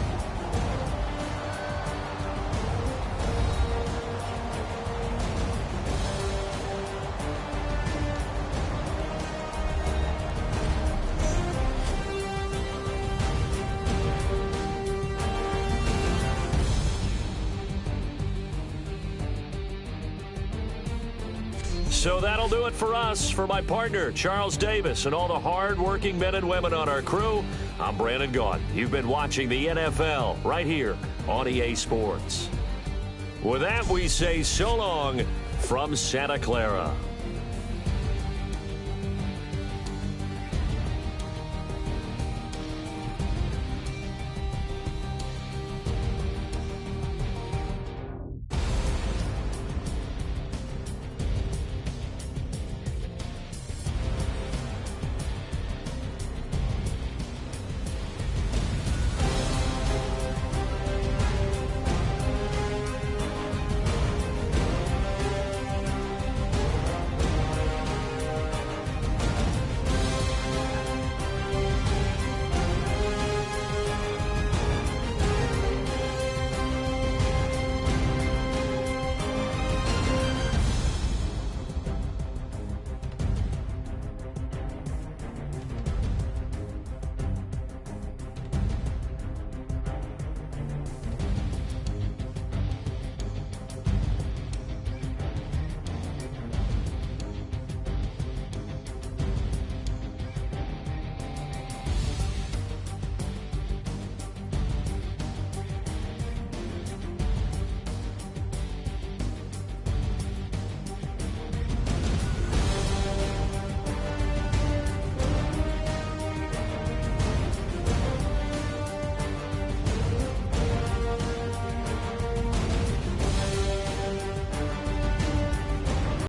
Speaker 2: So that'll do it for us. For my partner, Charles Davis, and all the hard-working men and women on our crew, I'm Brandon Gaudin. You've been watching the NFL right here on EA Sports. With that, we say so long from Santa Clara.